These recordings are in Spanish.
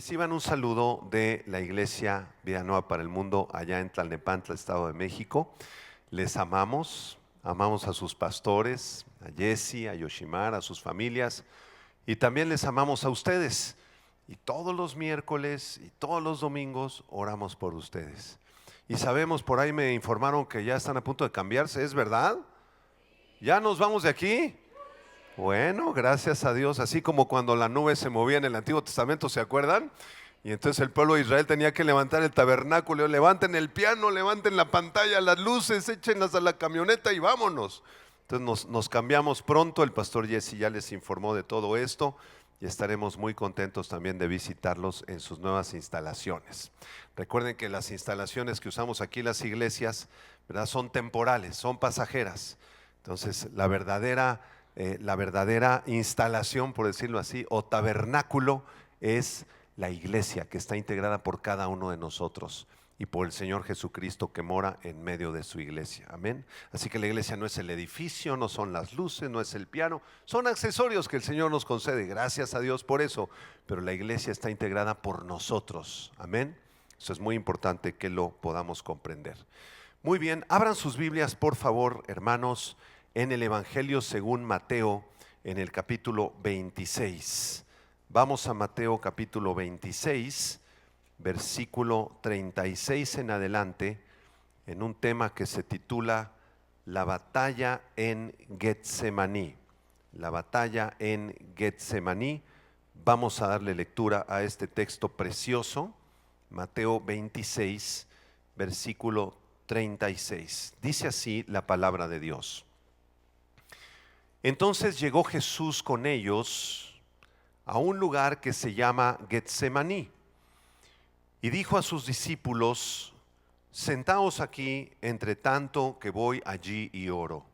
Reciban un saludo de la Iglesia Vida Nueva para el Mundo allá en Tlalnepantla, Estado de México. Les amamos, amamos a sus pastores, a Jesse, a Yoshimar, a sus familias, y también les amamos a ustedes. Y todos los miércoles y todos los domingos oramos por ustedes. Y sabemos, por ahí me informaron que ya están a punto de cambiarse, ¿es verdad? ¿Ya nos vamos de aquí? Bueno, gracias a Dios, así como cuando la nube se movía en el Antiguo Testamento, ¿se acuerdan? Y entonces el pueblo de Israel tenía que levantar el tabernáculo, levanten el piano, levanten la pantalla, las luces, échenlas a la camioneta y vámonos. Entonces nos cambiamos pronto, el pastor Jesse ya les informó de todo esto y estaremos muy contentos también de visitarlos en sus nuevas instalaciones. Recuerden que las instalaciones que usamos aquí en las iglesias, ¿verdad?, son temporales, son pasajeras. Entonces la verdadera instalación, por decirlo así, o tabernáculo, es la iglesia que está integrada por cada uno de nosotros y por el Señor Jesucristo que mora en medio de su iglesia. Amén. Así que la iglesia no es el edificio, no son las luces, no es el piano, son accesorios que el Señor nos concede, gracias a Dios por eso, pero la iglesia está integrada por nosotros. Amén. Eso es muy importante que lo podamos comprender. Muy bien, abran sus Biblias, por favor, hermanos, en el Evangelio según Mateo, en el capítulo 26. Vamos a Mateo capítulo 26, versículo 36 en adelante, en un tema que se titula La batalla en Getsemaní. La batalla en Getsemaní. Vamos a darle lectura a este texto precioso, Mateo 26, versículo 36. Dice así la palabra de Dios. Entonces llegó Jesús con ellos a un lugar que se llama Getsemaní y dijo a sus discípulos: sentaos aquí entre tanto que voy allí y oro.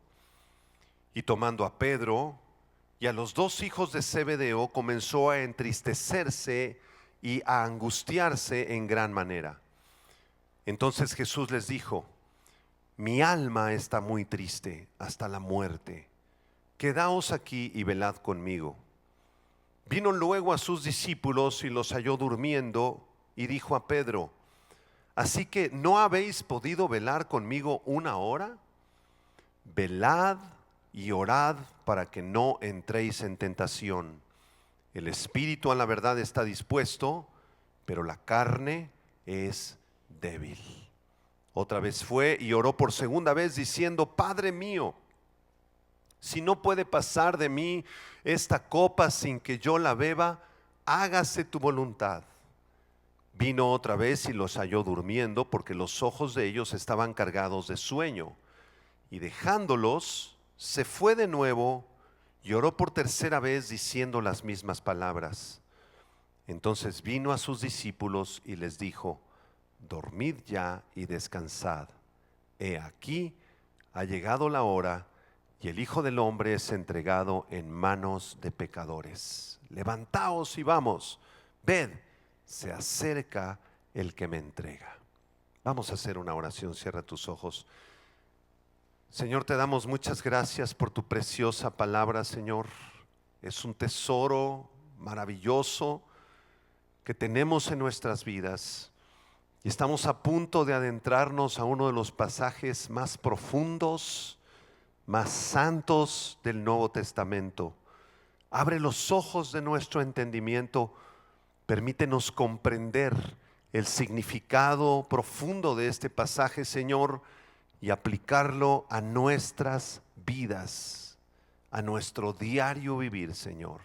Y tomando a Pedro y a los dos hijos de Zebedeo, comenzó a entristecerse y a angustiarse en gran manera. Entonces Jesús les dijo: mi alma está muy triste hasta la muerte. Quedaos aquí y velad conmigo. Vino luego a sus discípulos y los halló durmiendo y dijo a Pedro: ¿así que no habéis podido velar conmigo una hora? Velad y orad para que no entréis en tentación. El espíritu a la verdad está dispuesto, pero la carne es débil. Otra vez fue y oró por segunda vez diciendo: Padre mío, si no puede pasar de mí esta copa sin que yo la beba, hágase tu voluntad. Vino otra vez y los halló durmiendo, porque los ojos de ellos estaban cargados de sueño. Y dejándolos, se fue de nuevo y oró por tercera vez diciendo las mismas palabras. Entonces vino a sus discípulos y les dijo: dormid ya y descansad. He aquí, ha llegado la hora y el Hijo del Hombre es entregado en manos de pecadores. Levantaos y vamos, ved, se acerca el que me entrega. Vamos a hacer una oración, cierra tus ojos. Señor, te damos muchas gracias por tu preciosa palabra, Señor. Es un tesoro maravilloso que tenemos en nuestras vidas. Y estamos a punto de adentrarnos a uno de los pasajes más profundos, más santos del Nuevo Testamento. Abre los ojos de nuestro entendimiento, permítenos comprender el significado profundo de este pasaje, Señor, y aplicarlo a nuestras vidas, a nuestro diario vivir, Señor.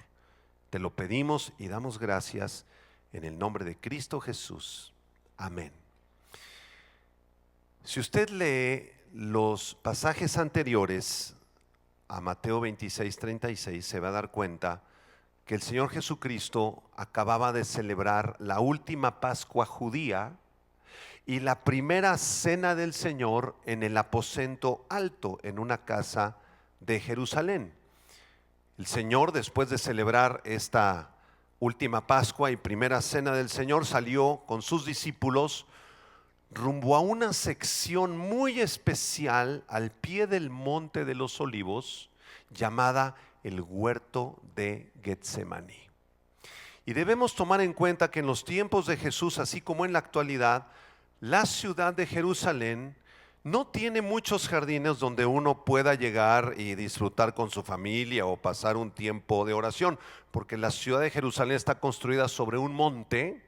Te lo pedimos y damos gracias en el nombre de Cristo Jesús. Amén. Si usted lee los pasajes anteriores a Mateo 26, 36, se va a dar cuenta que el Señor Jesucristo acababa de celebrar la última Pascua judía y la primera cena del Señor en el aposento alto, en una casa de Jerusalén. El Señor, después de celebrar esta última Pascua y primera cena del Señor, salió con sus discípulos rumbo a una sección muy especial al pie del monte de los olivos, llamada el huerto de Getsemaní. Y debemos tomar en cuenta que en los tiempos de Jesús, así como en la actualidad, la ciudad de Jerusalén no tiene muchos jardines donde uno pueda llegar y disfrutar con su familia o pasar un tiempo de oración, porque la ciudad de Jerusalén está construida sobre un monte,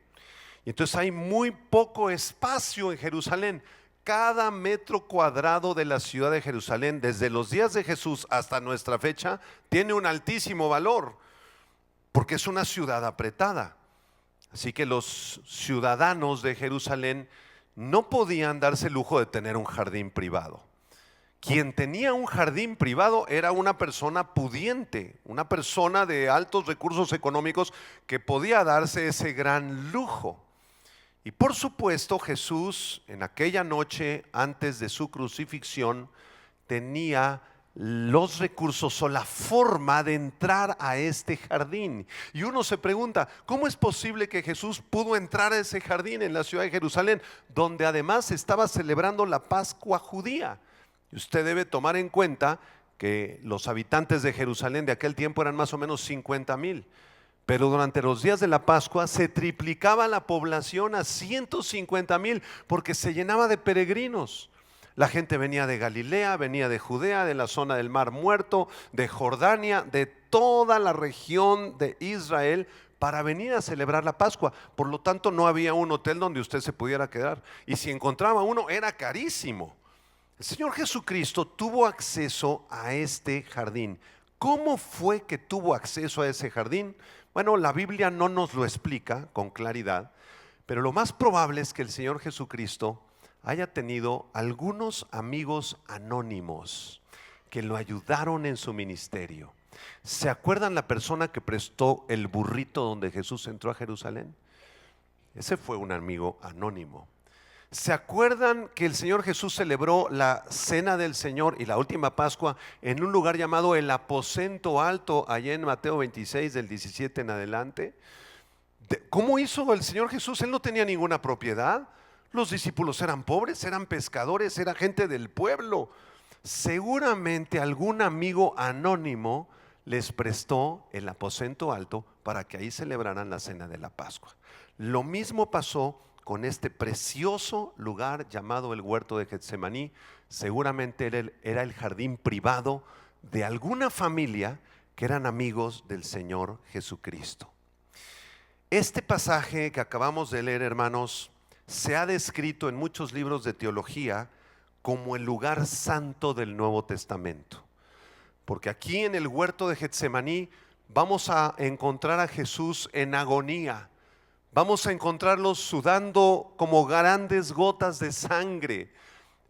y entonces hay muy poco espacio en Jerusalén. Cada metro cuadrado de la ciudad de Jerusalén, desde los días de Jesús hasta nuestra fecha, tiene un altísimo valor, porque es una ciudad apretada. Así que los ciudadanos de Jerusalén no podían darse el lujo de tener un jardín privado. Quien tenía un jardín privado era una persona pudiente, una persona de altos recursos económicos que podía darse ese gran lujo. Y por supuesto, Jesús en aquella noche antes de su crucifixión tenía los recursos o la forma de entrar a este jardín. Y uno se pregunta, ¿cómo es posible que Jesús pudo entrar a ese jardín en la ciudad de Jerusalén, donde además estaba celebrando la Pascua judía? Y usted debe tomar en cuenta que los habitantes de Jerusalén de aquel tiempo eran más o menos 50,000. Pero durante los días de la Pascua se triplicaba la población a 150,000 porque se llenaba de peregrinos. La gente venía de Galilea, venía de Judea, de la zona del Mar Muerto, de Jordania, de toda la región de Israel para venir a celebrar la Pascua. Por lo tanto, no había un hotel donde usted se pudiera quedar. Y si encontraba uno, era carísimo. El Señor Jesucristo tuvo acceso a este jardín. ¿Cómo fue que tuvo acceso a ese jardín? Bueno, la Biblia no nos lo explica con claridad, pero lo más probable es que el Señor Jesucristo haya tenido algunos amigos anónimos que lo ayudaron en su ministerio. ¿Se acuerdan la persona que prestó el burrito donde Jesús entró a Jerusalén? Ese fue un amigo anónimo. ¿Se acuerdan que el Señor Jesús celebró la cena del Señor y la última Pascua en un lugar llamado el aposento alto, allá en Mateo 26 del 17 en adelante? ¿Cómo hizo el Señor Jesús? Él no tenía ninguna propiedad. Los discípulos eran pobres, eran pescadores, era gente del pueblo. Seguramente algún amigo anónimo les prestó el aposento alto para que ahí celebraran la cena de la Pascua. Lo mismo pasó con este precioso lugar llamado el huerto de Getsemaní. Seguramente era el jardín privado de alguna familia que eran amigos del Señor Jesucristo. Este pasaje que acabamos de leer, hermanos, se ha descrito en muchos libros de teología como el lugar santo del Nuevo Testamento. Porque aquí en el huerto de Getsemaní vamos a encontrar a Jesús en agonía. Vamos a encontrarlos sudando como grandes gotas de sangre.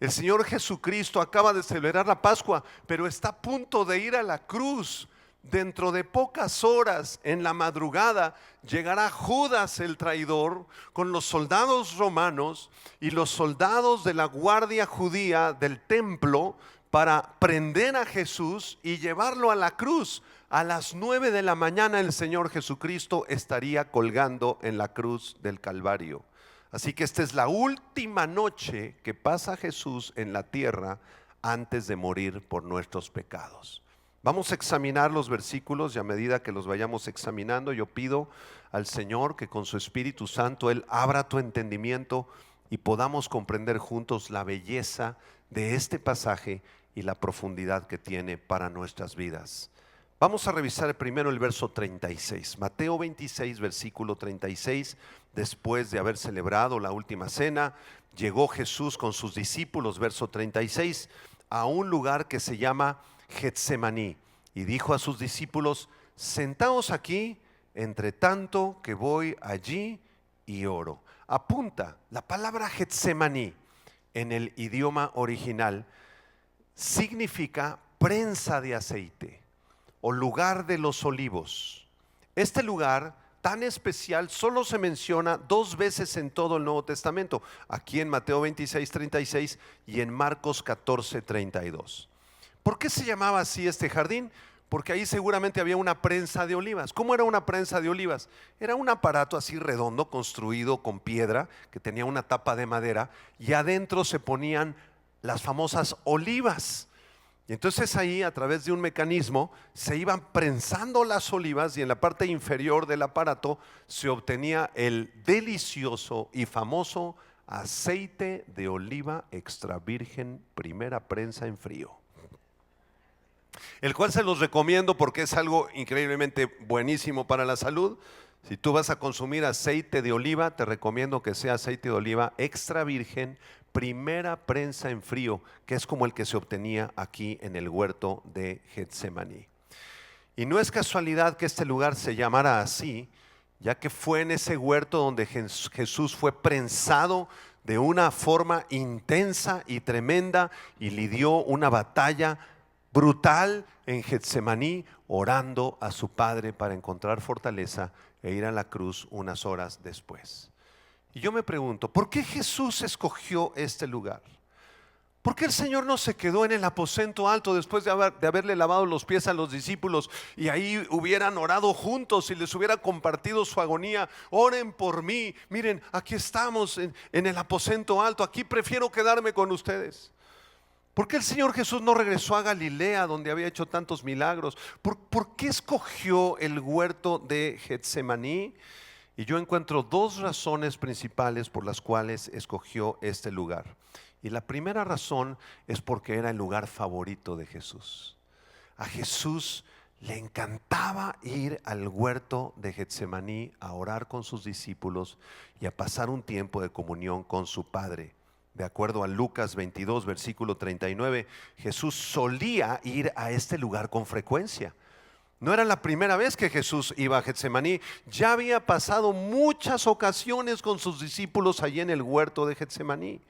El Señor Jesucristo acaba de celebrar la Pascua, pero está a punto de ir a la cruz. Dentro de pocas horas, en la madrugada, llegará Judas el traidor con los soldados romanos y los soldados de la guardia judía del templo para prender a Jesús y llevarlo a la cruz. A las 9 de la mañana el Señor Jesucristo estaría colgando en la cruz del Calvario. Así que esta es la última noche que pasa Jesús en la tierra antes de morir por nuestros pecados. Vamos a examinar los versículos y a medida que los vayamos examinando, yo pido al Señor que con su Espíritu Santo Él abra tu entendimiento y podamos comprender juntos la belleza de este pasaje y la profundidad que tiene para nuestras vidas. Vamos a revisar primero el verso 36, Mateo 26, versículo 36. Después de haber celebrado la última cena, llegó Jesús con sus discípulos, verso 36, a un lugar que se llama Getsemaní, y dijo a sus discípulos: sentaos aquí, entre tanto que voy allí y oro. Apunta, la palabra Getsemaní en el idioma original significa prensa de aceite o lugar de los olivos. Este lugar tan especial solo se menciona 2 veces en todo el Nuevo Testamento, aquí en Mateo 26, 36 y en Marcos 14, 32. ¿Por qué se llamaba así este jardín? Porque ahí seguramente había una prensa de olivas. ¿Cómo era una prensa de olivas? Era un aparato así redondo, construido con piedra, que tenía una tapa de madera, y adentro se ponían las famosas olivas. Y entonces ahí, a través de un mecanismo, se iban prensando las olivas y en la parte inferior del aparato se obtenía el delicioso y famoso aceite de oliva extra virgen, primera prensa en frío, el cual se los recomiendo porque es algo increíblemente buenísimo para la salud. Si tú vas a consumir aceite de oliva, te recomiendo que sea aceite de oliva extra virgen, primera prensa en frío, que es como el que se obtenía aquí en el huerto de Getsemaní. Y no es casualidad que este lugar se llamara así, ya que fue en ese huerto donde Jesús fue prensado de una forma intensa y tremenda y lidió una batalla brutal en Getsemaní, orando a su Padre para encontrar fortaleza e ir a la cruz unas horas después. Y yo me pregunto, ¿por qué Jesús escogió este lugar? ¿Por qué el Señor no se quedó en el aposento alto después de haberle lavado los pies a los discípulos y ahí hubieran orado juntos y les hubiera compartido su agonía? Oren por mí, miren, aquí estamos en el aposento alto, aquí prefiero quedarme con ustedes. ¿Por qué el Señor Jesús no regresó a Galilea donde había hecho tantos milagros? ¿Por qué escogió el huerto de Getsemaní? Y yo encuentro dos razones principales por las cuales escogió este lugar. Y la primera razón es porque era el lugar favorito de Jesús. A Jesús le encantaba ir al huerto de Getsemaní a orar con sus discípulos y a pasar un tiempo de comunión con su Padre. De acuerdo a Lucas 22, versículo 39, Jesús solía ir a este lugar con frecuencia. No era la primera vez que Jesús iba a Getsemaní, ya había pasado muchas ocasiones con sus discípulos allí en el huerto de Getsemaní.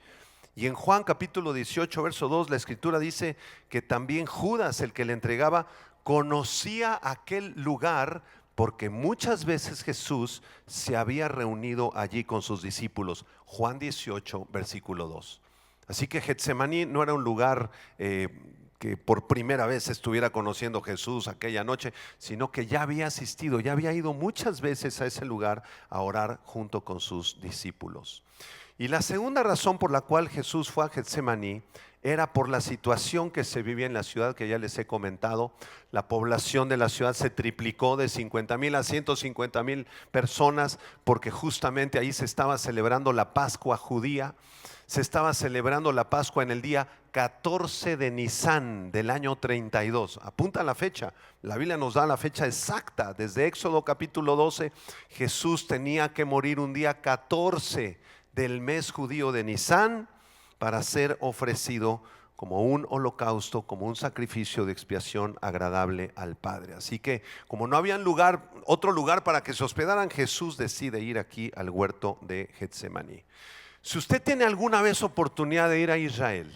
Y en Juan capítulo 18, verso 2, la escritura dice que también Judas, el que le entregaba, conocía aquel lugar porque muchas veces Jesús se había reunido allí con sus discípulos. Juan 18, versículo 2. Así que Getsemaní no era un lugar que por primera vez estuviera conociendo Jesús aquella noche, sino que ya había asistido, ya había ido muchas veces a ese lugar a orar junto con sus discípulos. Y la segunda razón por la cual Jesús fue a Getsemaní era por la situación que se vivía en la ciudad, que ya les he comentado. La población de la ciudad se triplicó de 50,000 a 150,000 personas, porque justamente ahí se estaba celebrando la Pascua judía. Se estaba celebrando la Pascua en el día 14 de Nisán del año 32. Apunta la fecha, la Biblia nos da la fecha exacta. Desde Éxodo capítulo 12, Jesús tenía que morir un día 14 del mes judío de Nisán para ser ofrecido como un holocausto, como un sacrificio de expiación agradable al Padre. Así que como no había otro lugar para que se hospedaran, Jesús decide ir aquí al huerto de Getsemaní. Si usted tiene alguna vez oportunidad de ir a Israel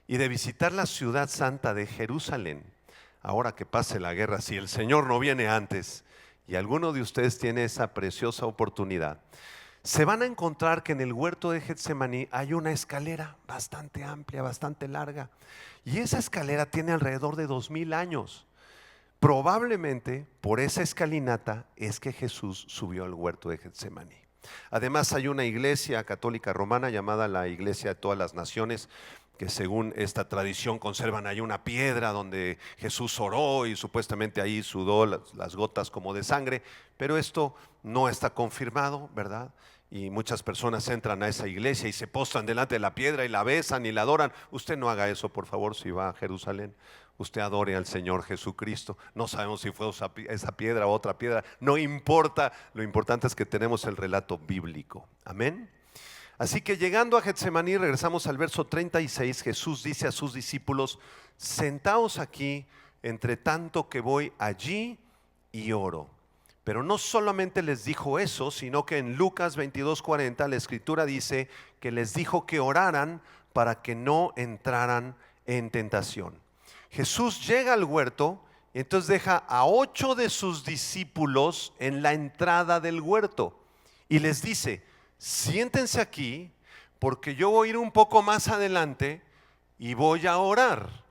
y de visitar la ciudad santa de Jerusalén, ahora que pase la guerra, si el Señor no viene antes, y alguno de ustedes tiene esa preciosa oportunidad, se van a encontrar que en el huerto de Getsemaní hay una escalera bastante amplia, bastante larga, y esa escalera tiene alrededor de 2000 años. Probablemente por esa escalinata es que Jesús subió al huerto de Getsemaní. Además hay una iglesia católica romana llamada la Iglesia de Todas las Naciones, que según esta tradición conservan ahí una piedra donde Jesús oró y supuestamente ahí sudó las gotas como de sangre, pero esto no está confirmado, ¿verdad? Y muchas personas entran a esa iglesia y se postran delante de la piedra y la besan y la adoran. Usted no haga eso, por favor, si va a Jerusalén. Usted adore al Señor Jesucristo. No sabemos si fue esa piedra o otra piedra, no importa, lo importante es que tenemos el relato bíblico. Amén. Así que llegando a Getsemaní, regresamos al verso 36, Jesús dice a sus discípulos: sentaos aquí entre tanto que voy allí y oro. Pero no solamente les dijo eso, sino que en Lucas 22:40 la escritura dice que les dijo que oraran para que no entraran en tentación. Jesús llega al huerto y entonces deja a 8 de sus discípulos en la entrada del huerto y les dice: siéntense aquí porque yo voy a ir un poco más adelante y voy a orar.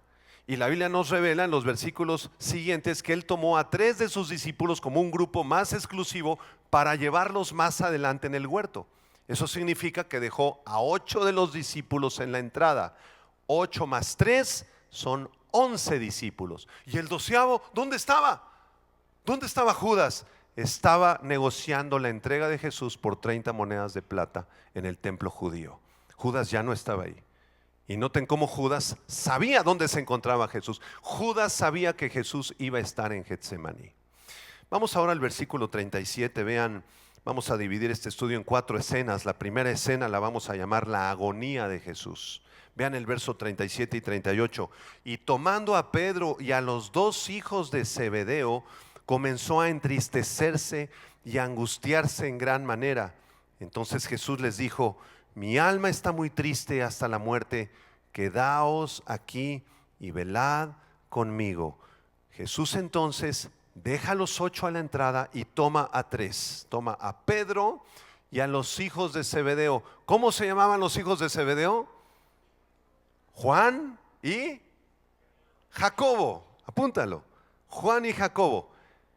Y la Biblia nos revela en los versículos siguientes que Él tomó a 3 de sus discípulos como un grupo más exclusivo para llevarlos más adelante en el huerto. Eso significa que dejó a 8 de los discípulos en la entrada. 8 más 3 son 11 discípulos. ¿Y el 12º dónde estaba? ¿Dónde estaba Judas? Estaba negociando la entrega de Jesús por 30 monedas de plata en el templo judío. Judas ya no estaba ahí. Y noten cómo Judas sabía dónde se encontraba Jesús. Judas sabía que Jesús iba a estar en Getsemaní. Vamos ahora al versículo 37. Vean, vamos a dividir este estudio en 4 escenas. La primera escena la vamos a llamar la agonía de Jesús. Vean el verso 37 y 38. Y tomando a Pedro y a los 2 hijos de Zebedeo, comenzó a entristecerse y a angustiarse en gran manera. Entonces Jesús les dijo: mi alma está muy triste hasta la muerte, quedaos aquí y velad conmigo. Jesús entonces deja a los 8 a la entrada y toma a 3. Toma a Pedro y a los hijos de Zebedeo. ¿Cómo se llamaban los hijos de Zebedeo? Juan y Jacobo. Apúntalo. Juan y Jacobo.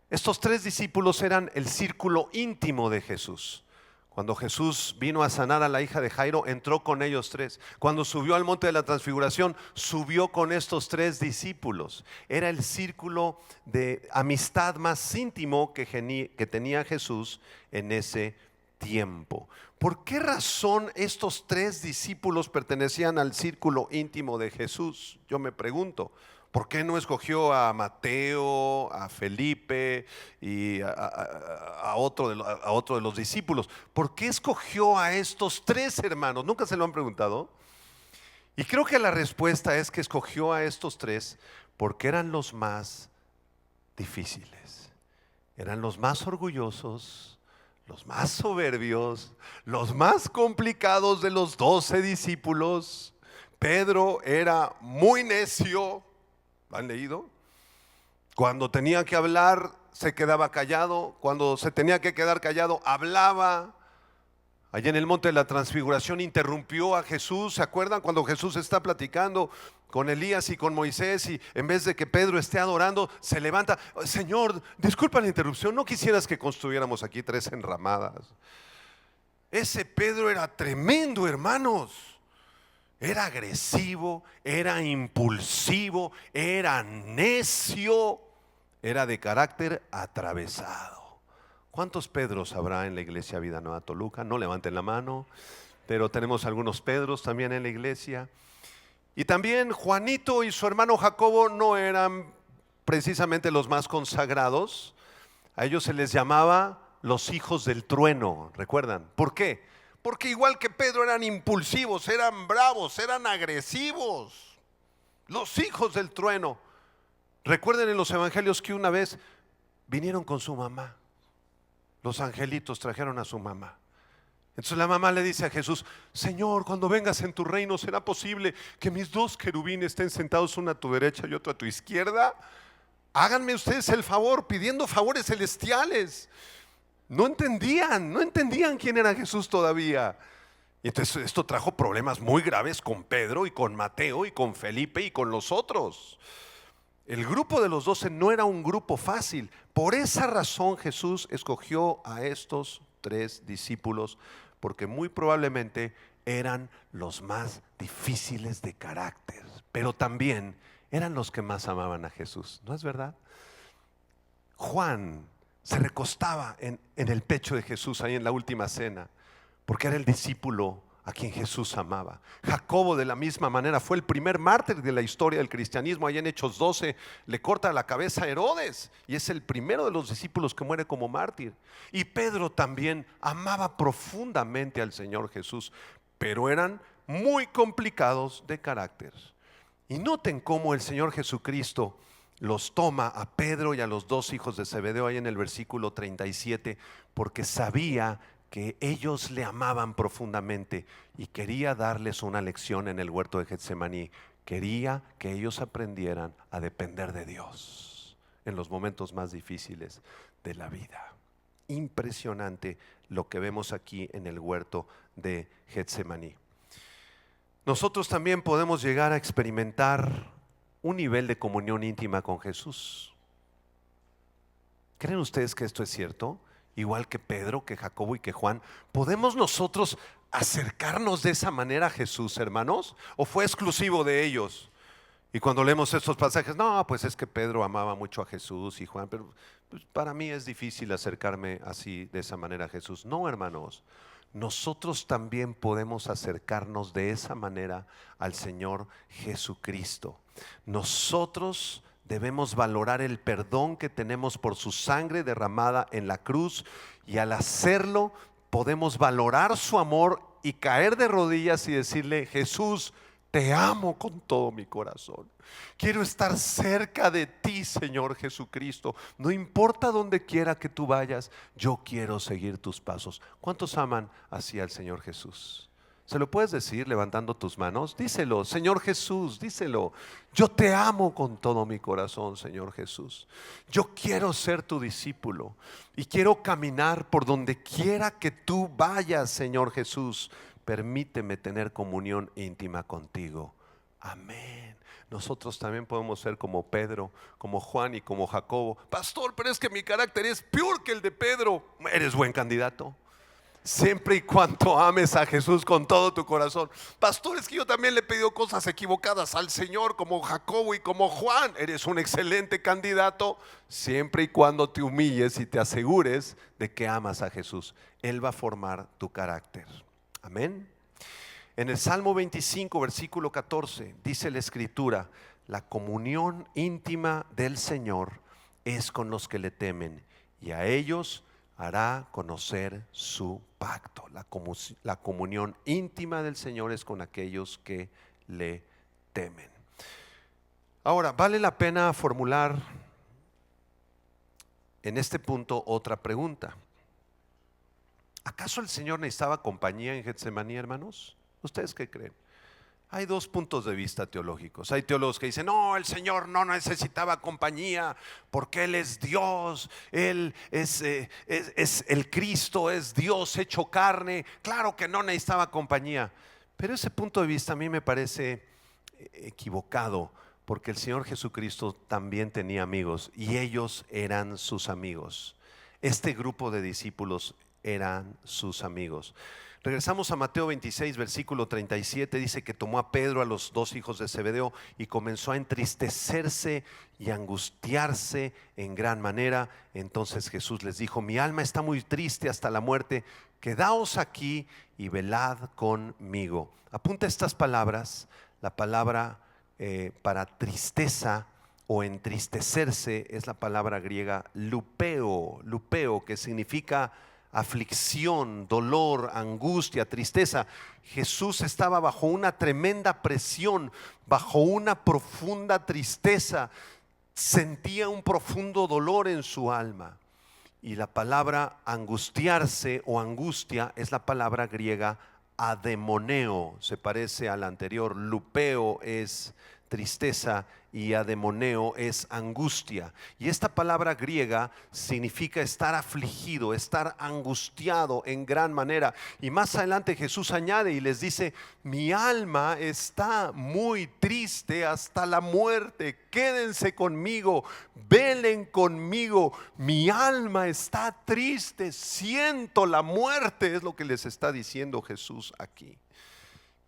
Estos 3 discípulos eran el círculo íntimo de Jesús. Cuando Jesús vino a sanar a la hija de Jairo, entró con ellos 3. Cuando subió al monte de la transfiguración, subió con estos 3 discípulos. Era el círculo de amistad más íntimo que tenía Jesús en ese tiempo. ¿Por qué razón estos 3 discípulos pertenecían al círculo íntimo de Jesús? Yo me pregunto. ¿Por qué no escogió a Mateo, a Felipe y a otro de los discípulos? ¿Por qué escogió a estos 3 hermanos? ¿Nunca se lo han preguntado? Y creo que la respuesta es que escogió a estos 3 porque eran los más difíciles. Eran los más orgullosos, los más soberbios, los más complicados de los 12 discípulos. Pedro era muy necio. ¿Han leído? Cuando tenía que hablar, se quedaba callado. Cuando se tenía que quedar callado, hablaba. Allá en el monte de la transfiguración interrumpió a Jesús. ¿Se acuerdan? Cuando Jesús está platicando con Elías y con Moisés, y en vez de que Pedro esté adorando, se levanta: Señor, disculpa la interrupción, ¿no quisieras que construyéramos aquí 3 enramadas? Ese Pedro era tremendo, hermanos. Era agresivo, era impulsivo, era necio, era de carácter atravesado. ¿Cuántos Pedros habrá en la iglesia Vida Nueva Toluca? No levanten la mano, pero tenemos algunos Pedros también en la iglesia. Y también Juanito y su hermano Jacobo no eran precisamente los más consagrados. A ellos se les llamaba los hijos del trueno, ¿recuerdan? ¿Por qué? Porque igual que Pedro eran impulsivos, eran bravos, eran agresivos. Los hijos del trueno. Recuerden en los evangelios que una vez vinieron con su mamá. Los angelitos trajeron a su mamá. Entonces la mamá le dice a Jesús: Señor, cuando vengas en tu reino, ¿será posible que mis 2 querubines estén sentados, uno a tu derecha y otro a tu izquierda? Háganme ustedes el favor, pidiendo favores celestiales. No entendían quién era Jesús todavía. Y entonces esto trajo problemas muy graves con Pedro y con Mateo y con Felipe y con los otros. El grupo de los 12 no era un grupo fácil. Por esa razón Jesús escogió a estos 3 discípulos, porque muy probablemente eran los más difíciles de carácter, pero también eran los que más amaban a Jesús. ¿No es verdad? Juan se recostaba en el pecho de Jesús ahí en la última cena, porque era el discípulo a quien Jesús amaba. Jacobo, de la misma manera, fue el primer mártir de la historia del cristianismo. Allá en Hechos 12 le corta la cabeza a Herodes y es el primero de los discípulos que muere como mártir. Y Pedro también amaba profundamente al Señor Jesús, pero eran muy complicados de carácter. Y noten cómo el Señor Jesucristo los toma a Pedro y a los 2 hijos de Zebedeo ahí en el versículo 37, porque sabía que ellos le amaban profundamente y quería darles una lección en el huerto de Getsemaní. Quería que ellos aprendieran a depender de Dios en los momentos más difíciles de la vida. Impresionante lo que vemos aquí en el huerto de Getsemaní. Nosotros también podemos llegar a experimentar un nivel de comunión íntima con Jesús. ¿Creen ustedes que esto es cierto? Igual que Pedro, que Jacobo y que Juan, ¿podemos nosotros acercarnos de esa manera a Jesús, hermanos? ¿O fue exclusivo de ellos? Y cuando leemos estos pasajes, no, pues es que Pedro amaba mucho a Jesús y Juan, pero pues, para mí es difícil acercarme así, de esa manera a Jesús. No, hermanos, nosotros también podemos acercarnos de esa manera al Señor Jesucristo. Nosotros debemos valorar el perdón que tenemos por su sangre derramada en la cruz, y al hacerlo podemos valorar su amor y caer de rodillas y decirle: Jesús, te amo con todo mi corazón. Quiero estar cerca de ti, Señor Jesucristo. No importa donde quiera que tú vayas, yo quiero seguir tus pasos. ¿Cuántos aman así al Señor Jesús? ¿Se lo puedes decir levantando tus manos? Díselo: Señor Jesús, díselo. Yo te amo con todo mi corazón, Señor Jesús. Yo quiero ser tu discípulo y quiero caminar por donde quiera que tú vayas, Señor Jesús. Permíteme tener comunión íntima contigo. Amén. Nosotros también podemos ser como Pedro, como Juan y como Jacobo. Pastor, pero es que mi carácter es peor que el de Pedro. Eres buen candidato, siempre y cuando ames a Jesús con todo tu corazón. Pastor, es que yo también le he pedido cosas equivocadas al Señor, como Jacobo y como Juan. Eres un excelente candidato, siempre y cuando te humilles y te asegures de que amas a Jesús. Él va a formar tu carácter. Amén. En el Salmo 25, versículo 14, dice la Escritura: la comunión íntima del Señor es con los que le temen, y a ellos hará conocer su pacto. La comunión íntima del Señor es con aquellos que le temen. Ahora, vale la pena formular en este punto otra pregunta. ¿Acaso el Señor necesitaba compañía en Getsemaní, hermanos? ¿Ustedes qué creen? Hay dos puntos de vista teológicos. Hay teólogos que dicen: no, el Señor no necesitaba compañía porque Él es Dios, Él es el Cristo, es Dios hecho carne. Claro que no necesitaba compañía. Pero ese punto de vista a mí me parece equivocado, porque el Señor Jesucristo también tenía amigos y ellos eran sus amigos. Este grupo de discípulos eran sus amigos. Regresamos a Mateo 26, versículo 37. Dice que tomó a Pedro, a los dos hijos de Zebedeo, y comenzó a entristecerse y angustiarse en gran manera. Entonces Jesús les dijo: mi alma está muy triste hasta la muerte, quedaos aquí y velad conmigo. Apunta estas palabras. La palabra para tristeza o entristecerse es la palabra griega lupeo, que significa aflicción, dolor, angustia, tristeza. Jesús estaba bajo una tremenda presión, bajo una profunda tristeza, sentía un profundo dolor en su alma. Y la palabra angustiarse o angustia es la palabra griega ademoneo, se parece al anterior. Lupeo es tristeza y ademoneo es angustia. Y esta palabra griega significa estar afligido, estar angustiado en gran manera. Y más adelante Jesús añade y les dice: mi alma está muy triste hasta la muerte, quédense conmigo, velen conmigo, mi alma está triste, siento la muerte. Es lo que les está diciendo Jesús aquí.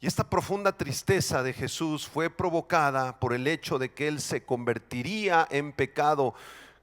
Y esta profunda tristeza de Jesús fue provocada por el hecho de que Él se convertiría en pecado,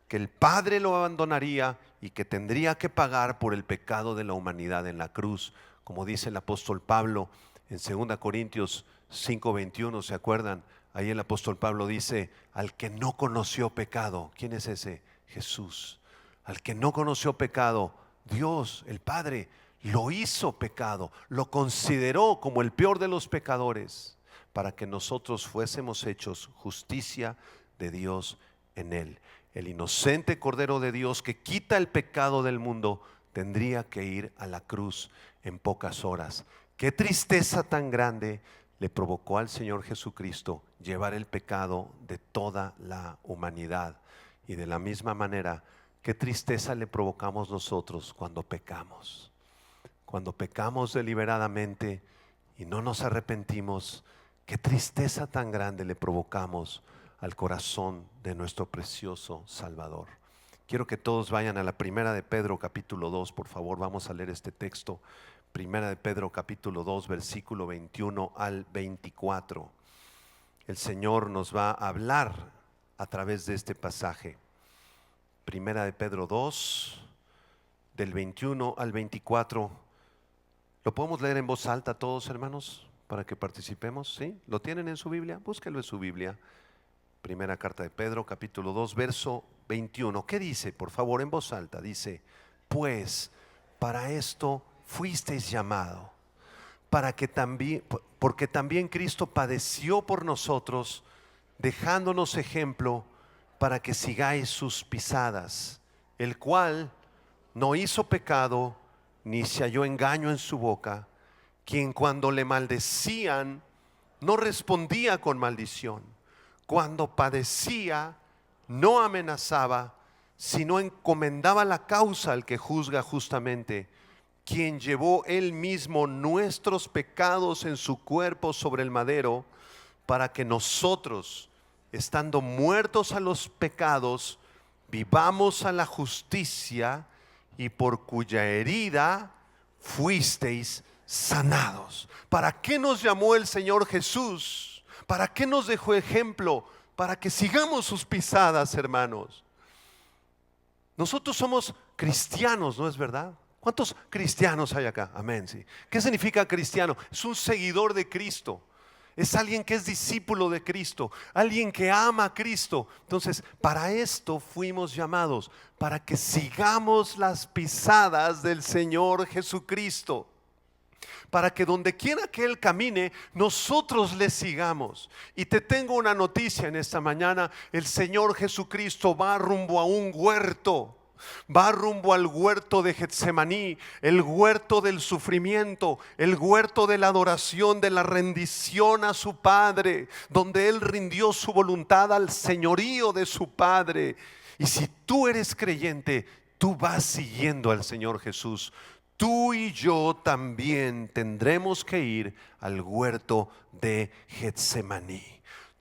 que el Padre lo abandonaría y que tendría que pagar por el pecado de la humanidad en la cruz. Como dice el apóstol Pablo en 2 Corintios 5:21, ¿se acuerdan? Ahí el apóstol Pablo dice: al que no conoció pecado. ¿Quién es ese? Jesús. Al que no conoció pecado, Dios, el Padre, lo hizo pecado, lo consideró como el peor de los pecadores, para que nosotros fuésemos hechos justicia de Dios en él. El inocente Cordero de Dios que quita el pecado del mundo tendría que ir a la cruz en pocas horas. Qué tristeza tan grande le provocó al Señor Jesucristo llevar el pecado de toda la humanidad. Y de la misma manera, qué tristeza le provocamos nosotros cuando pecamos. Cuando pecamos deliberadamente y no nos arrepentimos, qué tristeza tan grande le provocamos al corazón de nuestro precioso Salvador. Quiero que todos vayan a la primera de Pedro capítulo 2, por favor. Vamos a leer este texto. Primera de Pedro capítulo 2, versículo 21 al 24. el Señor nos va a hablar a través de este pasaje. Primera de Pedro 2, del 21 al 24. ¿Lo podemos leer en voz alta todos, hermanos, para que participemos? ¿Sí? ¿Lo tienen en su Biblia? Búsquelo en su Biblia. Primera carta de Pedro, capítulo 2, verso 21. ¿Qué dice? Por favor, en voz alta. Dice: pues para esto fuisteis llamado, porque también Cristo padeció por nosotros, dejándonos ejemplo para que sigáis sus pisadas, el cual no hizo pecado, ni se halló engaño en su boca, quien cuando le maldecían no respondía con maldición, cuando padecía no amenazaba, sino encomendaba la causa al que juzga justamente, quien llevó él mismo nuestros pecados en su cuerpo sobre el madero, para que nosotros, estando muertos a los pecados, vivamos a la justicia, y por cuya herida fuisteis sanados. ¿Para qué nos llamó el Señor Jesús? ¿Para qué nos dejó ejemplo? Para que sigamos sus pisadas, hermanos. Nosotros somos cristianos, ¿no es verdad? ¿Cuántos cristianos hay acá? Amén, sí. ¿Qué significa cristiano? Es un seguidor de Cristo. Es alguien que es discípulo de Cristo, alguien que ama a Cristo. Entonces, para esto fuimos llamados, para que sigamos las pisadas del Señor Jesucristo, para que donde quiera que Él camine, nosotros le sigamos. Y te tengo una noticia en esta mañana: el Señor Jesucristo va rumbo a un huerto. Va rumbo al huerto de Getsemaní, el huerto del sufrimiento, el huerto de la adoración, de la rendición a su Padre, donde Él rindió su voluntad al señorío de su Padre. Y si tú eres creyente, tú vas siguiendo al Señor Jesús. Tú y yo también tendremos que ir al huerto de Getsemaní.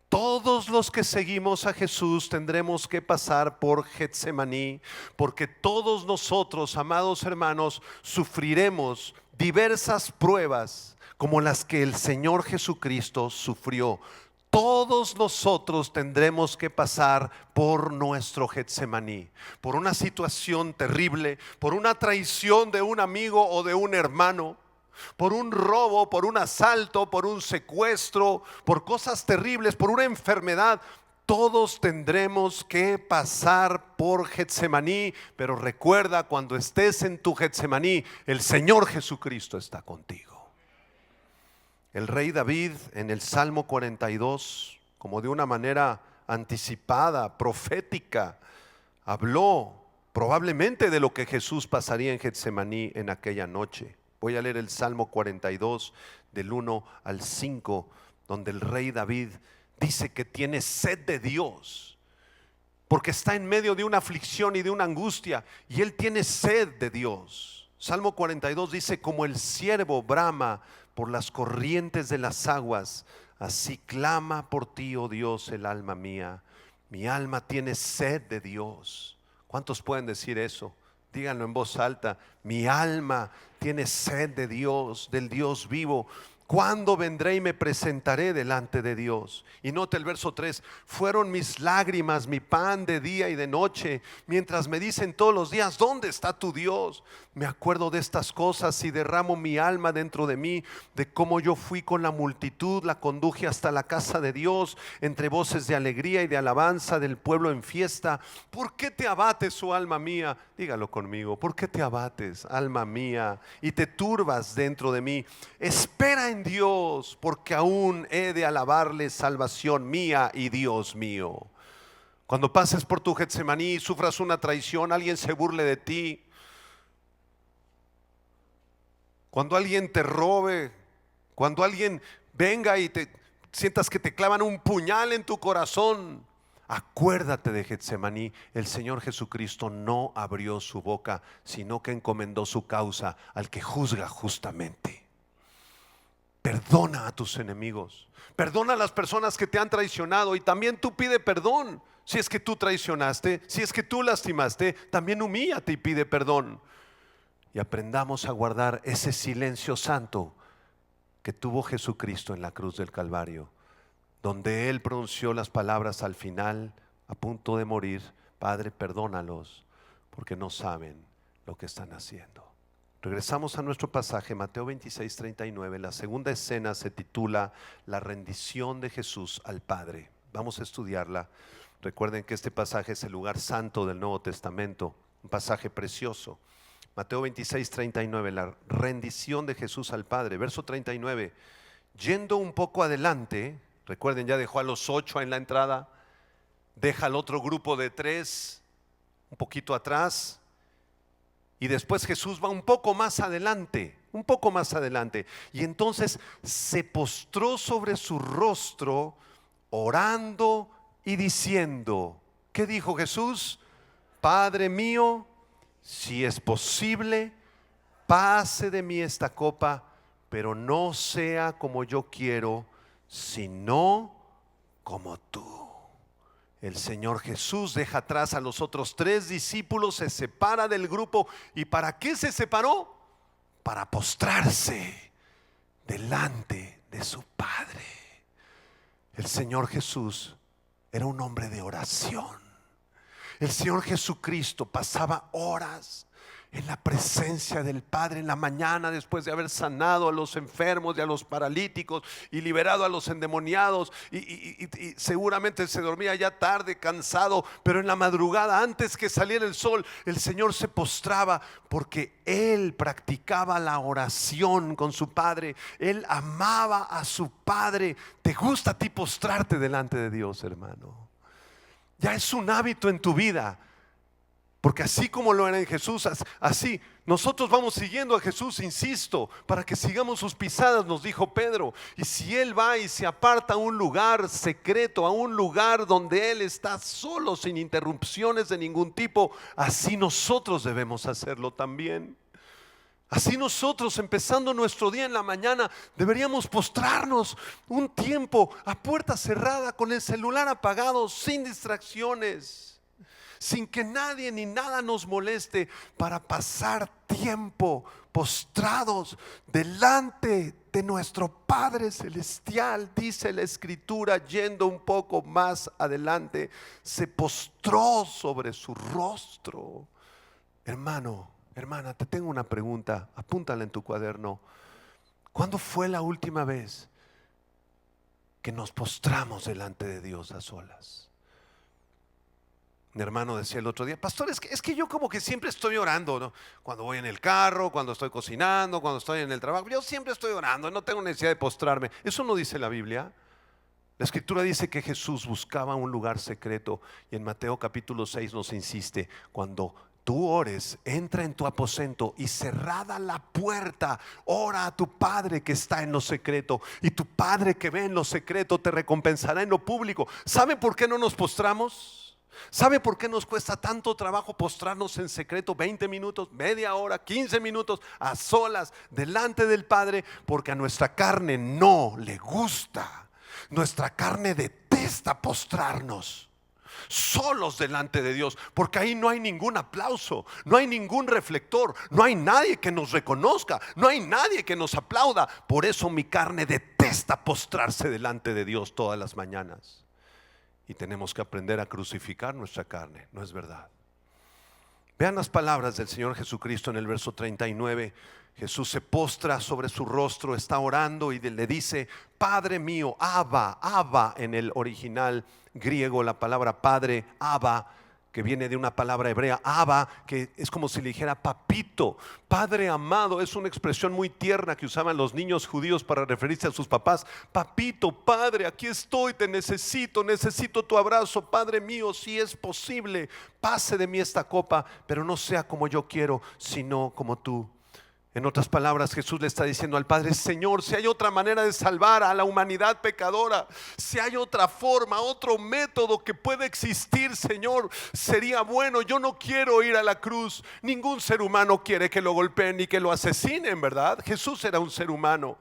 Todos los que seguimos a Jesús tendremos que pasar por Getsemaní, porque todos nosotros, amados hermanos, sufriremos diversas pruebas como las que el Señor Jesucristo sufrió. Todos nosotros tendremos que pasar por nuestro Getsemaní, por una situación terrible, por una traición de un amigo o de un hermano, por un robo, por un asalto, por un secuestro, por cosas terribles, por una enfermedad. Todos tendremos que pasar por Getsemaní, pero recuerda, cuando estés en tu Getsemaní, el Señor Jesucristo está contigo. El rey David, en el Salmo 42, como de una manera anticipada, profética, habló probablemente de lo que Jesús pasaría en Getsemaní en aquella noche. Voy a leer el Salmo 42 del 1 al 5, donde el rey David dice que tiene sed de Dios, porque está en medio de una aflicción y de una angustia, y él tiene sed de Dios. Salmo 42 dice: como el ciervo brama por las corrientes de las aguas, así clama por ti, oh Dios, el alma mía. Mi alma tiene sed de Dios. ¿Cuántos pueden decir eso? Díganlo en voz alta: mi alma tiene sed de Dios, del Dios vivo. ¿Cuándo vendré y me presentaré delante de Dios? Y nota el verso 3: fueron mis lágrimas mi pan de día y de noche, mientras me dicen todos los días: ¿dónde está tu Dios? Me acuerdo de estas cosas y derramo mi alma dentro de mí, de cómo yo fui con la multitud, la conduje hasta la casa de Dios, entre voces de alegría y de alabanza del pueblo en fiesta. ¿Por qué te abates, oh alma mía? Dígalo conmigo: ¿por qué te abates, alma mía, y te turbas dentro de mí? Espera en Dios, porque aún he de alabarle, salvación mía y Dios mío. Cuando pases por tu Getsemaní, sufras una traición, alguien se burle de ti, cuando alguien te robe, cuando alguien venga y te sientas que te clavan un puñal en tu corazón, acuérdate de Getsemaní. El Señor Jesucristo no abrió su boca, sino que encomendó su causa al que juzga justamente. Perdona a tus enemigos, perdona a las personas que te han traicionado, y también tú pide perdón. Si es que tú traicionaste, si es que tú lastimaste, también humíllate y pide perdón. Y aprendamos a guardar ese silencio santo que tuvo Jesucristo en la cruz del Calvario. donde Él pronunció las palabras al final, a punto de morir: Padre, perdónalos, porque no saben lo que están haciendo. Regresamos a nuestro pasaje, Mateo 26, 39. La segunda escena se titula La rendición de Jesús al Padre. Vamos a estudiarla. Recuerden que este pasaje es el lugar santo del Nuevo Testamento, un pasaje precioso. Mateo 26, 39, la rendición de Jesús al Padre. Verso 39, yendo un poco adelante, recuerden, ya dejó a los 8 en la entrada, deja al otro grupo de 3 un poquito atrás, y después Jesús va un poco más adelante, y entonces se postró sobre su rostro, orando y diciendo, ¿qué dijo Jesús? Padre mío, si es posible, pase de mí esta copa, pero no sea como yo quiero, sino como tú. El Señor Jesús deja atrás a los otros 3 discípulos, se separa del grupo. ¿Y para qué se separó? Para postrarse delante de su Padre. El Señor Jesús era un hombre de oración. El Señor Jesucristo pasaba horas en la presencia del Padre en la mañana, después de haber sanado a los enfermos y a los paralíticos y liberado a los endemoniados, y seguramente se dormía ya tarde, cansado, pero en la madrugada, antes que saliera el sol, el Señor se postraba, porque Él practicaba la oración con su Padre. Él amaba a su Padre. ¿Te gusta a ti postrarte delante de Dios, hermano? Ya es un hábito en tu vida, porque así como lo era en Jesús, así nosotros vamos siguiendo a Jesús, insisto, para que sigamos sus pisadas, nos dijo Pedro. Y si Él va y se aparta a un lugar secreto, a un lugar donde Él está solo, sin interrupciones de ningún tipo, así nosotros debemos hacerlo también. Así nosotros, empezando nuestro día en la mañana, deberíamos postrarnos un tiempo a puerta cerrada, con el celular apagado, sin distracciones, sin que nadie ni nada nos moleste, para pasar tiempo postrados delante de nuestro Padre Celestial. Dice la Escritura, yendo un poco más adelante, se postró sobre su rostro. Hermano, hermana, te tengo una pregunta, apúntala en tu cuaderno. ¿Cuándo fue la última vez que nos postramos delante de Dios a solas? Mi hermano decía el otro día: pastor, es que yo como que siempre estoy orando, ¿no? Cuando voy en el carro, cuando estoy cocinando, cuando estoy en el trabajo, yo siempre estoy orando, no tengo necesidad de postrarme. Eso no dice la Biblia. La Escritura dice que Jesús buscaba un lugar secreto, y en Mateo capítulo 6 nos insiste: cuando tú ores, entra en tu aposento y, cerrada la puerta, ora a tu Padre que está en lo secreto, y tu Padre que ve en lo secreto te recompensará en lo público. ¿Sabe por qué no nos postramos? ¿Sabe por qué nos cuesta tanto trabajo postrarnos en secreto 20 minutos, media hora, 15 minutos a solas delante del Padre? Porque a nuestra carne no le gusta. Nuestra carne detesta postrarnos solos delante de Dios, porque ahí no hay ningún aplauso, no hay ningún reflector, no hay nadie que nos reconozca, no hay nadie que nos aplauda. Por eso mi carne detesta postrarse delante de Dios todas las mañanas. Y tenemos que aprender a crucificar nuestra carne, ¿no es verdad? Vean las palabras del Señor Jesucristo en el verso 39. Jesús se postra sobre su rostro, está orando y le dice: Padre mío, Abba. Abba en el original griego, la palabra padre, Abba, que viene de una palabra hebrea, Abba, que es como si le dijera papito. Padre amado es una expresión muy tierna que usaban los niños judíos para referirse a sus papás. Papito, Padre, aquí estoy, te necesito tu abrazo. Padre mío, si es posible, pase de mí esta copa, pero no sea como yo quiero, sino como tú. En otras palabras, Jesús le está diciendo al Padre: Señor, si hay otra manera de salvar a la humanidad pecadora, si hay otra forma, otro método que pueda existir, Señor, sería bueno. Yo no quiero ir a la cruz. Ningún ser humano quiere que lo golpeen ni que lo asesinen, ¿verdad? Jesús era un ser humano.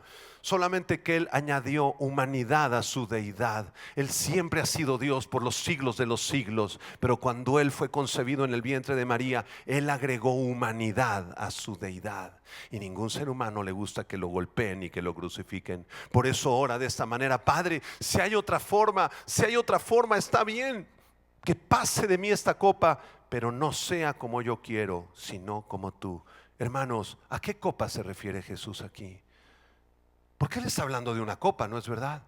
solamente que Él añadió humanidad a su deidad. Él siempre ha sido Dios por los siglos de los siglos, pero cuando Él fue concebido en el vientre de María, Él agregó humanidad a su deidad. Y ningún ser humano le gusta que lo golpeen y que lo crucifiquen. Por eso ora de esta manera: Padre, si hay otra forma, está bien, que pase de mí esta copa, pero no sea como yo quiero, sino como tú. Hermanos, ¿a qué copa se refiere Jesús aquí? Porque Él está hablando de una copa, ¿no es verdad?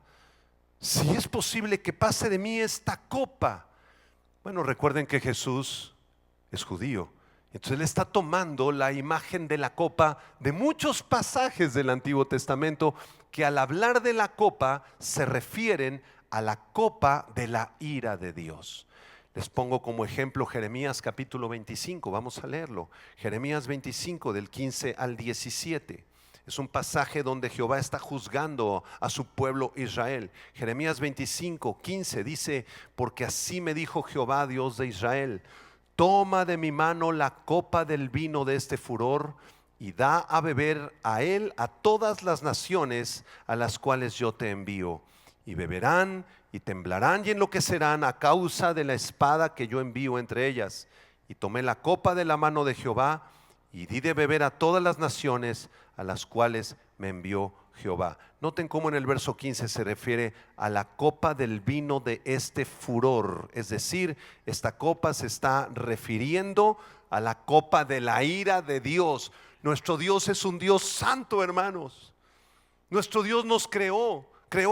Si es posible que pase de mí esta copa. Bueno, recuerden que Jesús es judío. Entonces Él está tomando la imagen de la copa de muchos pasajes del Antiguo Testamento que al hablar de la copa se refieren a la copa de la ira de Dios. Les pongo como ejemplo Jeremías capítulo 25, vamos a leerlo. Jeremías 25 del 15 al 17. Es un pasaje donde Jehová está juzgando a su pueblo Israel. Jeremías 25, 15 dice: porque así me dijo Jehová, Dios de Israel: toma de mi mano la copa del vino de este furor y da a beber a él a todas las naciones a las cuales yo te envío. Y beberán y temblarán y enloquecerán a causa de la espada que yo envío entre ellas. Y tomé la copa de la mano de Jehová y di de beber a todas las naciones a las cuales me envió Jehová. Noten cómo en el verso 15 se refiere a la copa del vino de este furor. Es decir, esta copa se está refiriendo a la copa de la ira de Dios. Nuestro Dios es un Dios santo, hermanos. Nuestro Dios nos creó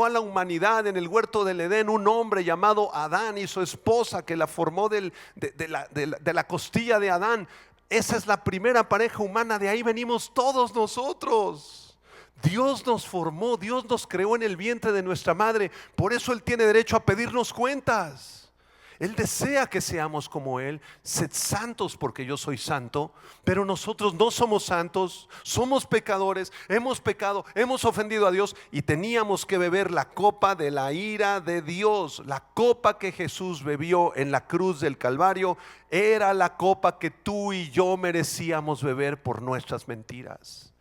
a la humanidad en el huerto del Edén, un hombre llamado Adán y su esposa que la formó de la costilla de Adán. Esa es la primera pareja humana, de ahí venimos todos nosotros. Dios nos formó, Dios nos creó en el vientre de nuestra madre. Por eso Él tiene derecho a pedirnos cuentas. Él desea que seamos como Él. Sed santos porque yo soy santo. Pero nosotros no somos santos, somos pecadores, hemos pecado, hemos ofendido a Dios y teníamos que beber la copa de la ira de Dios. La copa que Jesús bebió en la cruz del Calvario era la copa que tú y yo merecíamos beber por nuestras mentiras,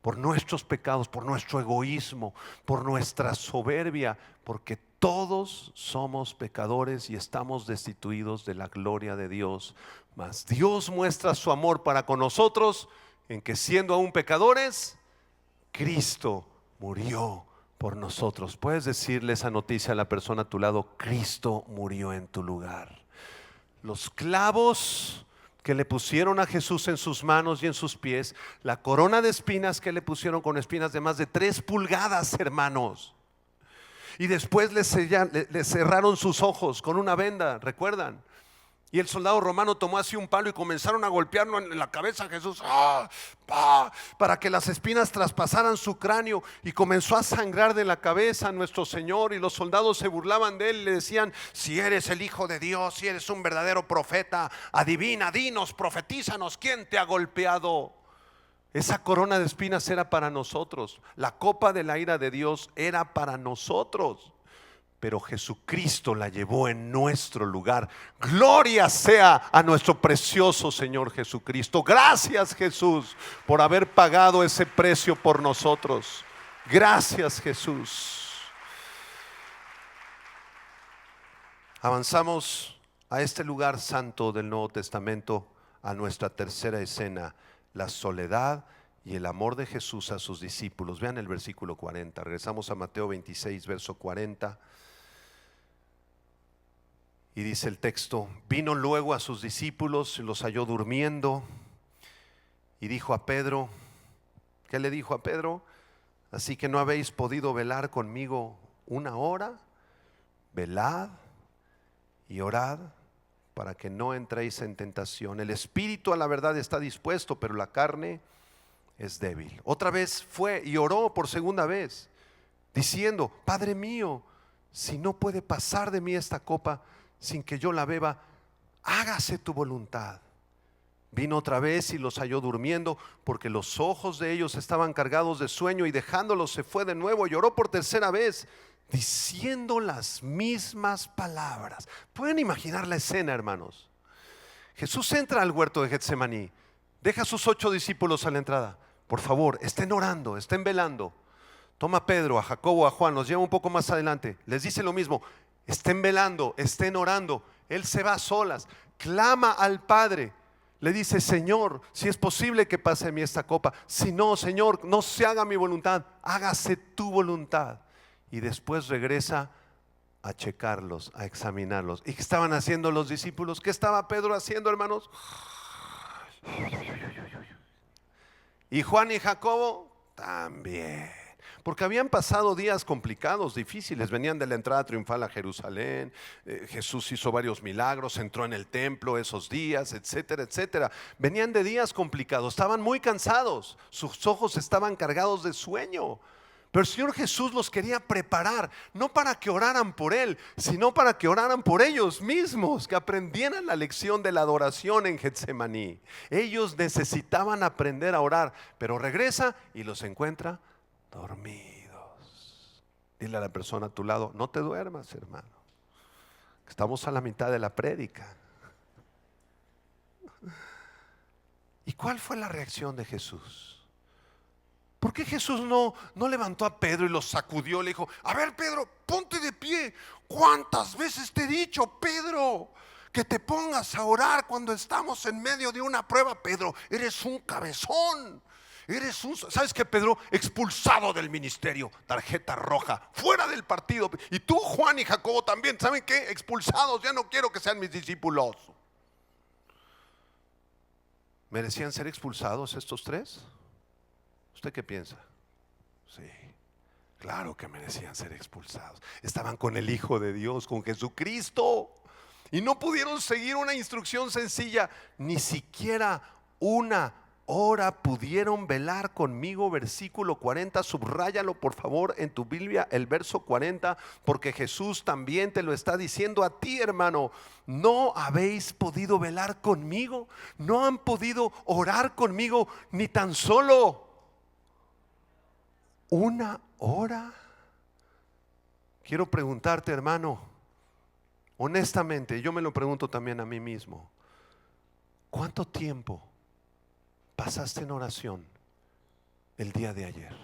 por nuestros pecados, por nuestro egoísmo, por nuestra soberbia, porque todos somos pecadores y estamos destituidos de la gloria de Dios. Mas Dios muestra su amor para con nosotros en que, siendo aún pecadores, Cristo murió por nosotros. Puedes decirle esa noticia a la persona a tu lado: Cristo murió en tu lugar. Los clavos que le pusieron a Jesús en sus manos y en sus pies, la corona de espinas que le pusieron con espinas de más de 3 pulgadas, hermanos. Y después le cerraron sus ojos con una venda, ¿recuerdan? Y el soldado romano tomó así un palo y comenzaron a golpearlo en la cabeza a Jesús, para que las espinas traspasaran su cráneo, y comenzó a sangrar de la cabeza a nuestro Señor. Y los soldados se burlaban de él y le decían: si eres el Hijo de Dios, si eres un verdadero profeta, adivina, dinos, profetízanos, ¿quién te ha golpeado? Esa corona de espinas era para nosotros. La copa de la ira de Dios era para nosotros, pero Jesucristo la llevó en nuestro lugar. Gloria sea a nuestro precioso Señor Jesucristo. Gracias, Jesús, por haber pagado ese precio por nosotros. Gracias, Jesús. Avanzamos a este lugar santo del Nuevo Testamento, a nuestra tercera escena: la soledad y el amor de Jesús a sus discípulos. Vean el versículo 40. Regresamos a Mateo 26, verso 40. Y dice el texto: vino luego a sus discípulos y los halló durmiendo, y dijo a Pedro, ¿qué le dijo a Pedro? Así que no habéis podido velar conmigo una hora. Velad y orad para que no entréis en tentación. El espíritu a la verdad está dispuesto, pero la carne es débil. Otra vez fue y oró por segunda vez, diciendo: Padre mío, si no puede pasar de mí esta copa sin que yo la beba, hágase tu voluntad. Vino otra vez y los halló durmiendo, porque los ojos de ellos estaban cargados de sueño, y dejándolos se fue de nuevo y oró por tercera vez, diciendo las mismas palabras. ¿Pueden imaginar la escena, hermanos? Jesús entra al huerto de Getsemaní, deja a sus 8 discípulos a la entrada. Por favor, estén orando, estén velando. Toma a Pedro, a Jacobo, a Juan, los lleva un poco más adelante. Les dice lo mismo: estén velando, estén orando. Él se va a solas, clama al Padre. Le dice: Señor, si es posible que pase a mí esta copa. Si no, Señor, no se haga mi voluntad, hágase tu voluntad. Y después regresa a checarlos, a examinarlos. ¿Y qué estaban haciendo los discípulos? ¿Qué estaba Pedro haciendo, hermanos? Y Juan y Jacobo también. Porque habían pasado días complicados, difíciles. Venían de la entrada triunfal a Jerusalén. Jesús hizo varios milagros, entró en el templo esos días, etcétera, etcétera. Venían de días complicados, estaban muy cansados. Sus ojos estaban cargados de sueño. Pero el Señor Jesús los quería preparar, no para que oraran por Él, sino para que oraran por ellos mismos, que aprendieran la lección de la adoración en Getsemaní. Ellos necesitaban aprender a orar, pero regresa y los encuentra dormidos. Dile a la persona a tu lado: no te duermas, hermano. Estamos a la mitad de la prédica. ¿Y cuál fue la reacción de Jesús? ¿Por qué Jesús no levantó a Pedro y lo sacudió? Le dijo: a ver, Pedro, ponte de pie. ¿Cuántas veces te he dicho, Pedro, que te pongas a orar cuando estamos en medio de una prueba? Pedro, eres un cabezón. ¿Sabes qué, Pedro? Expulsado del ministerio, tarjeta roja, fuera del partido. Y tú, Juan y Jacobo también, ¿saben qué? Expulsados, ya no quiero que sean mis discípulos. ¿Merecían ser expulsados estos tres? ¿Usted qué piensa? Sí, claro que merecían ser expulsados. Estaban con el Hijo de Dios, con Jesucristo, y no pudieron seguir una instrucción sencilla. Ni siquiera una hora pudieron velar conmigo. Versículo 40, subráyalo por favor en tu Biblia, el verso 40, porque Jesús también te lo está diciendo a ti, hermano. No habéis podido velar conmigo, no han podido orar conmigo ni tan solo una hora. Quiero preguntarte, hermano, honestamente, yo me lo pregunto también a mí mismo: ¿cuánto tiempo pasaste en oración el día de ayer?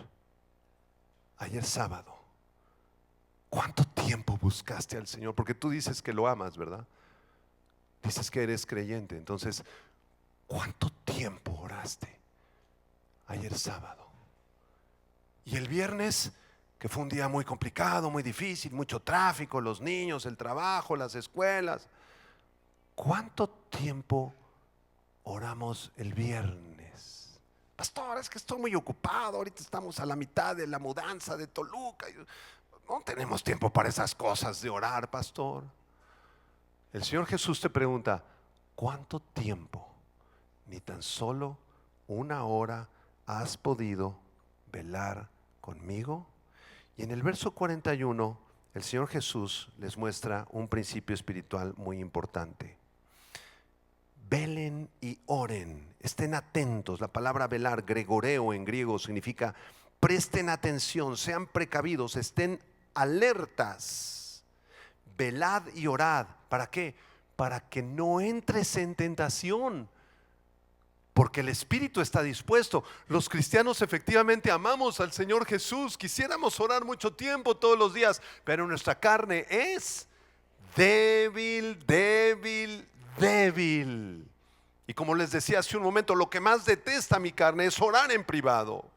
Ayer sábado. ¿Cuánto tiempo buscaste al Señor? Porque tú dices que lo amas, ¿verdad? Dices que eres creyente. Entonces, ¿cuánto tiempo oraste ayer sábado? Y el viernes, que fue un día muy complicado, muy difícil, mucho tráfico, los niños, el trabajo, las escuelas. ¿Cuánto tiempo oramos el viernes? Pastor, es que estoy muy ocupado, ahorita estamos a la mitad de la mudanza de Toluca. No tenemos tiempo para esas cosas de orar, pastor. El Señor Jesús te pregunta: ¿cuánto tiempo, ni tan solo una hora, has podido velar conmigo? Y en el verso 41 el Señor Jesús les muestra un principio espiritual muy importante. Velen y oren, estén atentos. La palabra velar, gregoreo en griego, significa presten atención, sean precavidos, estén alertas. Velad y orad. ¿Para qué? Para que no entres en tentación, porque el espíritu está dispuesto. Los cristianos efectivamente amamos al Señor Jesús, quisiéramos orar mucho tiempo todos los días, pero nuestra carne es débil, débil, débil. Y como les decía hace un momento, lo que más detesta mi carne es orar en privado.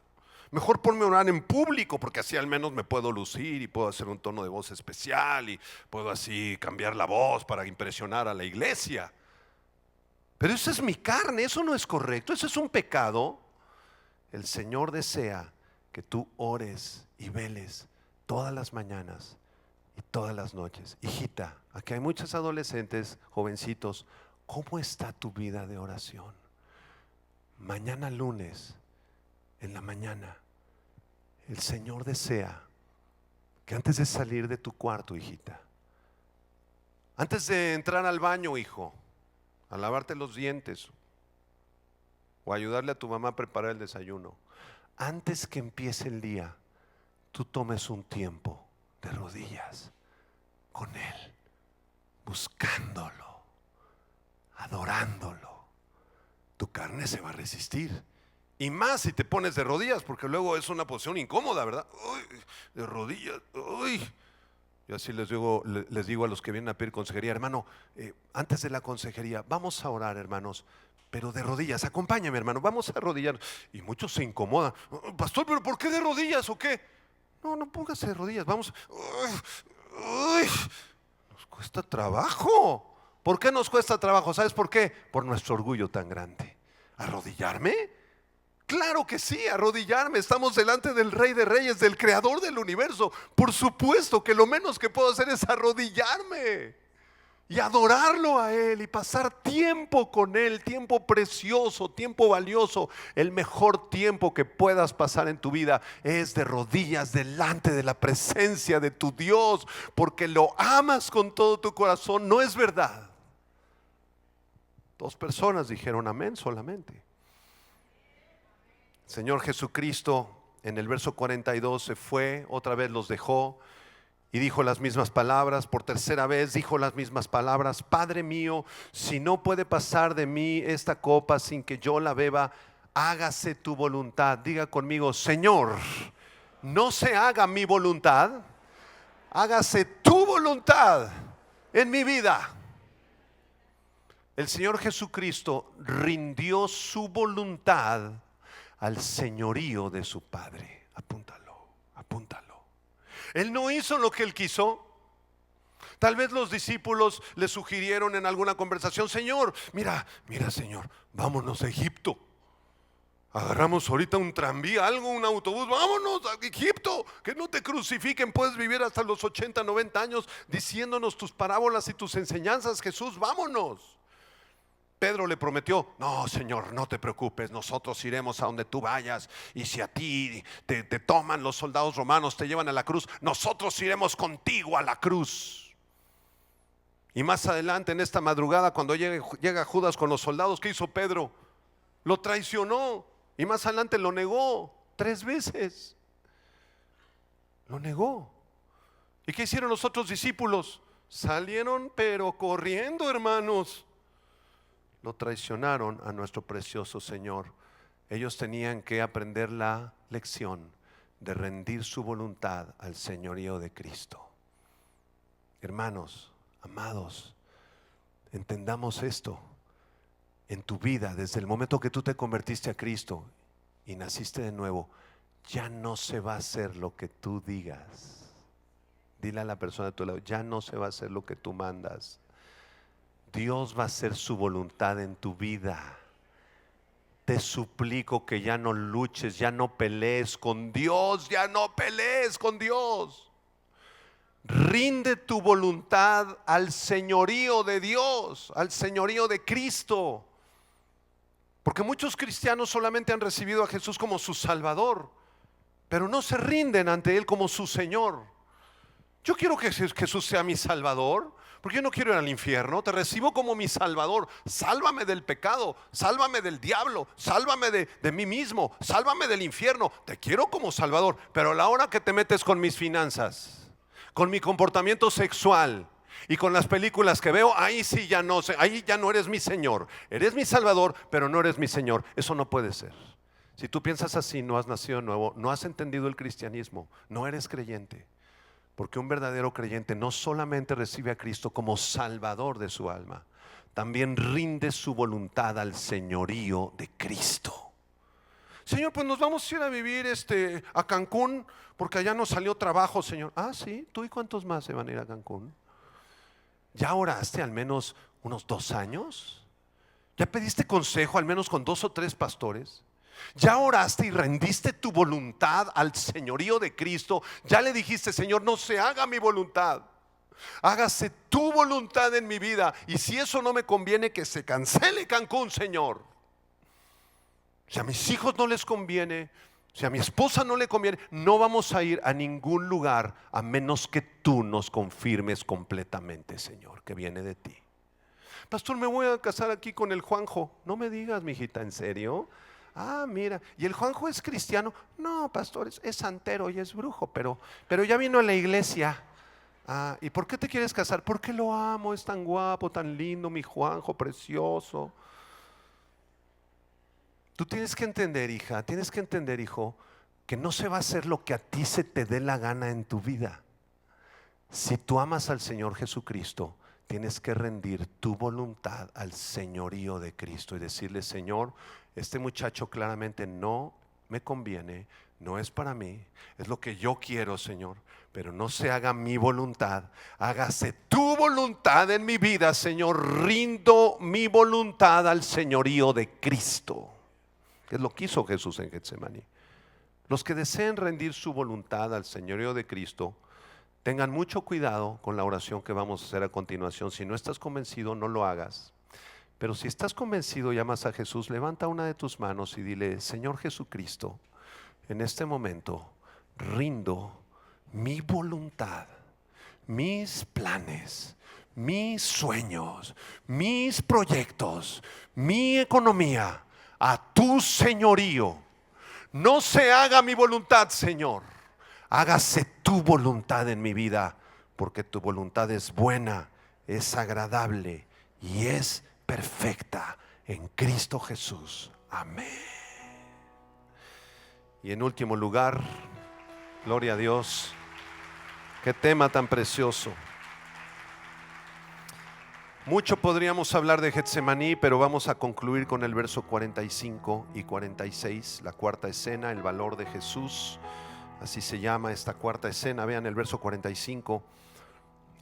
Mejor ponme a orar en público, porque así al menos me puedo lucir y puedo hacer un tono de voz especial y puedo así cambiar la voz para impresionar a la iglesia. Pero eso es mi carne, eso no es correcto, eso es un pecado. El Señor desea que tú ores y veles todas las mañanas y todas las noches. Hijita, aquí hay muchos adolescentes, jovencitos. ¿Cómo está tu vida de oración? Mañana lunes, en la mañana, el Señor desea que antes de salir de tu cuarto, hijita, antes de entrar al baño, hijo, a lavarte los dientes o ayudarle a tu mamá a preparar el desayuno, antes que empiece el día, tú tomes un tiempo de rodillas con Él, buscándolo, adorándolo. Tu carne se va a resistir Y más si te pones de rodillas, porque luego es una posición incómoda, ¿verdad? Uy, de rodillas, uy. Yo así les digo a los que vienen a pedir consejería, hermano, antes de la consejería, vamos a orar, hermanos, pero de rodillas, acompáñame, hermano, vamos a arrodillarnos. Y muchos se incomodan. Pastor, ¿pero por qué de rodillas o qué? No, no póngase de rodillas, vamos. Uy, nos cuesta trabajo. ¿Por qué nos cuesta trabajo? ¿Sabes por qué? Por nuestro orgullo tan grande. ¿Arrodillarme? Claro que sí, arrodillarme. Estamos delante del Rey de Reyes, del Creador del universo. Por supuesto que lo menos que puedo hacer es arrodillarme y adorarlo a Él y pasar tiempo con Él, tiempo precioso, tiempo valioso. El mejor tiempo que puedas pasar en tu vida es de rodillas delante de la presencia de tu Dios, porque lo amas con todo tu corazón. ¿No es verdad? 2 personas dijeron amén solamente. Señor Jesucristo en el verso 42 se fue, otra vez los dejó y dijo las mismas palabras. Por tercera vez dijo las mismas palabras: Padre mío, si no puede pasar de mí esta copa sin que yo la beba, hágase tu voluntad. Diga conmigo: Señor, no se haga mi voluntad, hágase tu voluntad en mi vida. El Señor Jesucristo rindió su voluntad al señorío de su Padre. Apúntalo, apúntalo. Él no hizo lo que él quiso. Tal vez los discípulos le sugirieron en alguna conversación: Señor, mira, Señor, vámonos a Egipto. Agarramos ahorita un tranvía, algo, un autobús, vámonos a Egipto, que no te crucifiquen, puedes vivir hasta los 80, 90 años diciéndonos tus parábolas y tus enseñanzas, Jesús, vámonos. Pedro le prometió: no, Señor, no te preocupes, nosotros iremos a donde tú vayas, y si a ti te toman los soldados romanos, te llevan a la cruz, nosotros iremos contigo a la cruz. Y más adelante en esta madrugada, cuando llega Judas con los soldados, ¿qué hizo Pedro? Lo traicionó y más adelante lo negó 3 veces. Lo negó. ¿Y qué hicieron los otros discípulos? Salieron pero corriendo, hermanos. Lo traicionaron a nuestro precioso Señor. Ellos tenían que aprender la lección de rendir su voluntad al señorío de Cristo. Hermanos, amados, entendamos esto. En tu vida, desde el momento que tú te convertiste a Cristo y naciste de nuevo, ya no se va a hacer lo que tú digas. Dile a la persona de tu lado: ya no se va a hacer lo que tú mandas. Dios va a hacer su voluntad en tu vida. Te suplico que ya no luches, ya no pelees con Dios, ya no pelees con Dios. Rinde tu voluntad al señorío de Dios, al señorío de Cristo. Porque muchos cristianos solamente han recibido a Jesús como su Salvador, pero no se rinden ante Él como su Señor. Yo quiero que Jesús sea mi Salvador, porque yo no quiero ir al infierno. Te recibo como mi Salvador. Sálvame del pecado, sálvame del diablo, sálvame de mí mismo, sálvame del infierno. Te quiero como Salvador, pero a la hora que te metes con mis finanzas, con mi comportamiento sexual y con las películas que veo, ahí sí ya no sé, ahí ya no eres mi Señor. Eres mi Salvador, pero no eres mi Señor. Eso no puede ser. Si tú piensas así, no has nacido de nuevo, no has entendido el cristianismo, no eres creyente. Porque un verdadero creyente no solamente recibe a Cristo como Salvador de su alma, también rinde su voluntad al señorío de Cristo. Señor, pues nos vamos a ir a vivir a Cancún, porque allá nos salió trabajo, Señor. Ah, sí, ¿tú y cuántos más se van a ir a Cancún? ¿Ya oraste al menos unos 2 años? ¿Ya pediste consejo al menos con 2 o 3 pastores? ¿Ya oraste y rendiste tu voluntad al señorío de Cristo? ¿Ya le dijiste: Señor, no se haga mi voluntad, hágase tu voluntad en mi vida? Y si eso no me conviene, que se cancele Cancún, Señor. Si a mis hijos no les conviene, si a mi esposa no le conviene, no vamos a ir a ningún lugar a menos que tú nos confirmes completamente, Señor, que viene de ti. Pastor, me voy a casar aquí con el Juanjo. No me digas, mijita, ¿en serio? Ah, mira, ¿y el Juanjo es cristiano? No, pastor, es santero y es brujo, pero ya vino a la iglesia. Ah, ¿y por qué te quieres casar? Porque lo amo, es tan guapo, tan lindo, mi Juanjo, precioso. Tú tienes que entender, hija, tienes que entender, hijo, que no se va a hacer lo que a ti se te dé la gana en tu vida. Si tú amas al Señor Jesucristo, tienes que rendir tu voluntad al señorío de Cristo y decirle: Señor, este muchacho claramente no me conviene, no es para mí, es lo que yo quiero, Señor, pero no se haga mi voluntad, hágase tu voluntad en mi vida, Señor. Rindo mi voluntad al señorío de Cristo. Es lo que hizo Jesús en Getsemaní. Los que deseen rendir su voluntad al señorío de Cristo, tengan mucho cuidado con la oración que vamos a hacer a continuación. Si no estás convencido, no lo hagas. Pero si estás convencido y amas a Jesús, levanta una de tus manos y dile: Señor Jesucristo, en este momento rindo mi voluntad, mis planes, mis sueños, mis proyectos, mi economía a tu señorío. No se haga mi voluntad, Señor, hágase tu voluntad en mi vida, porque tu voluntad es buena, es agradable y es perfecta en Cristo Jesús. Amén. Y en último lugar, gloria a Dios, qué tema tan precioso. Mucho podríamos hablar de Getsemaní, pero vamos a concluir con el verso 45 y 46, la cuarta escena, el valor de Jesús. Así se llama esta cuarta escena. Vean el verso 45.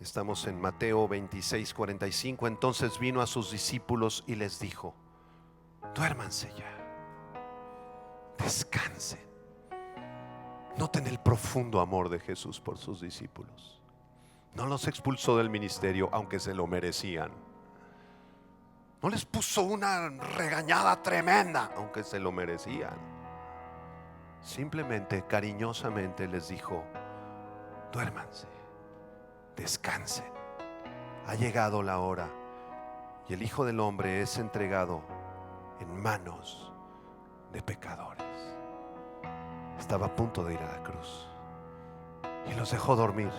Estamos en Mateo 26, 45. Entonces vino a sus discípulos y les dijo: duérmanse ya, descansen. Noten el profundo amor de Jesús por sus discípulos. No los expulsó del ministerio, aunque se lo merecían. No les puso una regañada tremenda, aunque se lo merecían. Simplemente, cariñosamente les dijo: duérmanse, descansen. Ha llegado la hora y el Hijo del Hombre es entregado en manos de pecadores. Estaba a punto de ir a la cruz y los dejó dormir.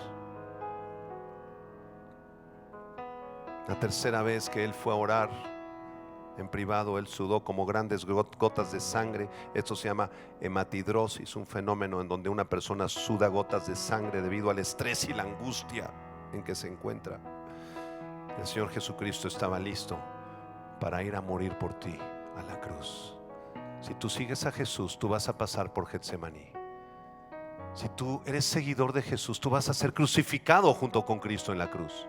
La tercera vez que él fue a orar en privado, él sudó como grandes gotas de sangre. Esto se llama hematidrosis, un fenómeno en donde una persona suda gotas de sangre debido al estrés y la angustia en que se encuentra. El Señor Jesucristo estaba listo para ir a morir por ti a la cruz. Si tú sigues a Jesús, tú vas a pasar por Getsemaní. Si tú eres seguidor de Jesús, tú vas a ser crucificado junto con Cristo en la cruz.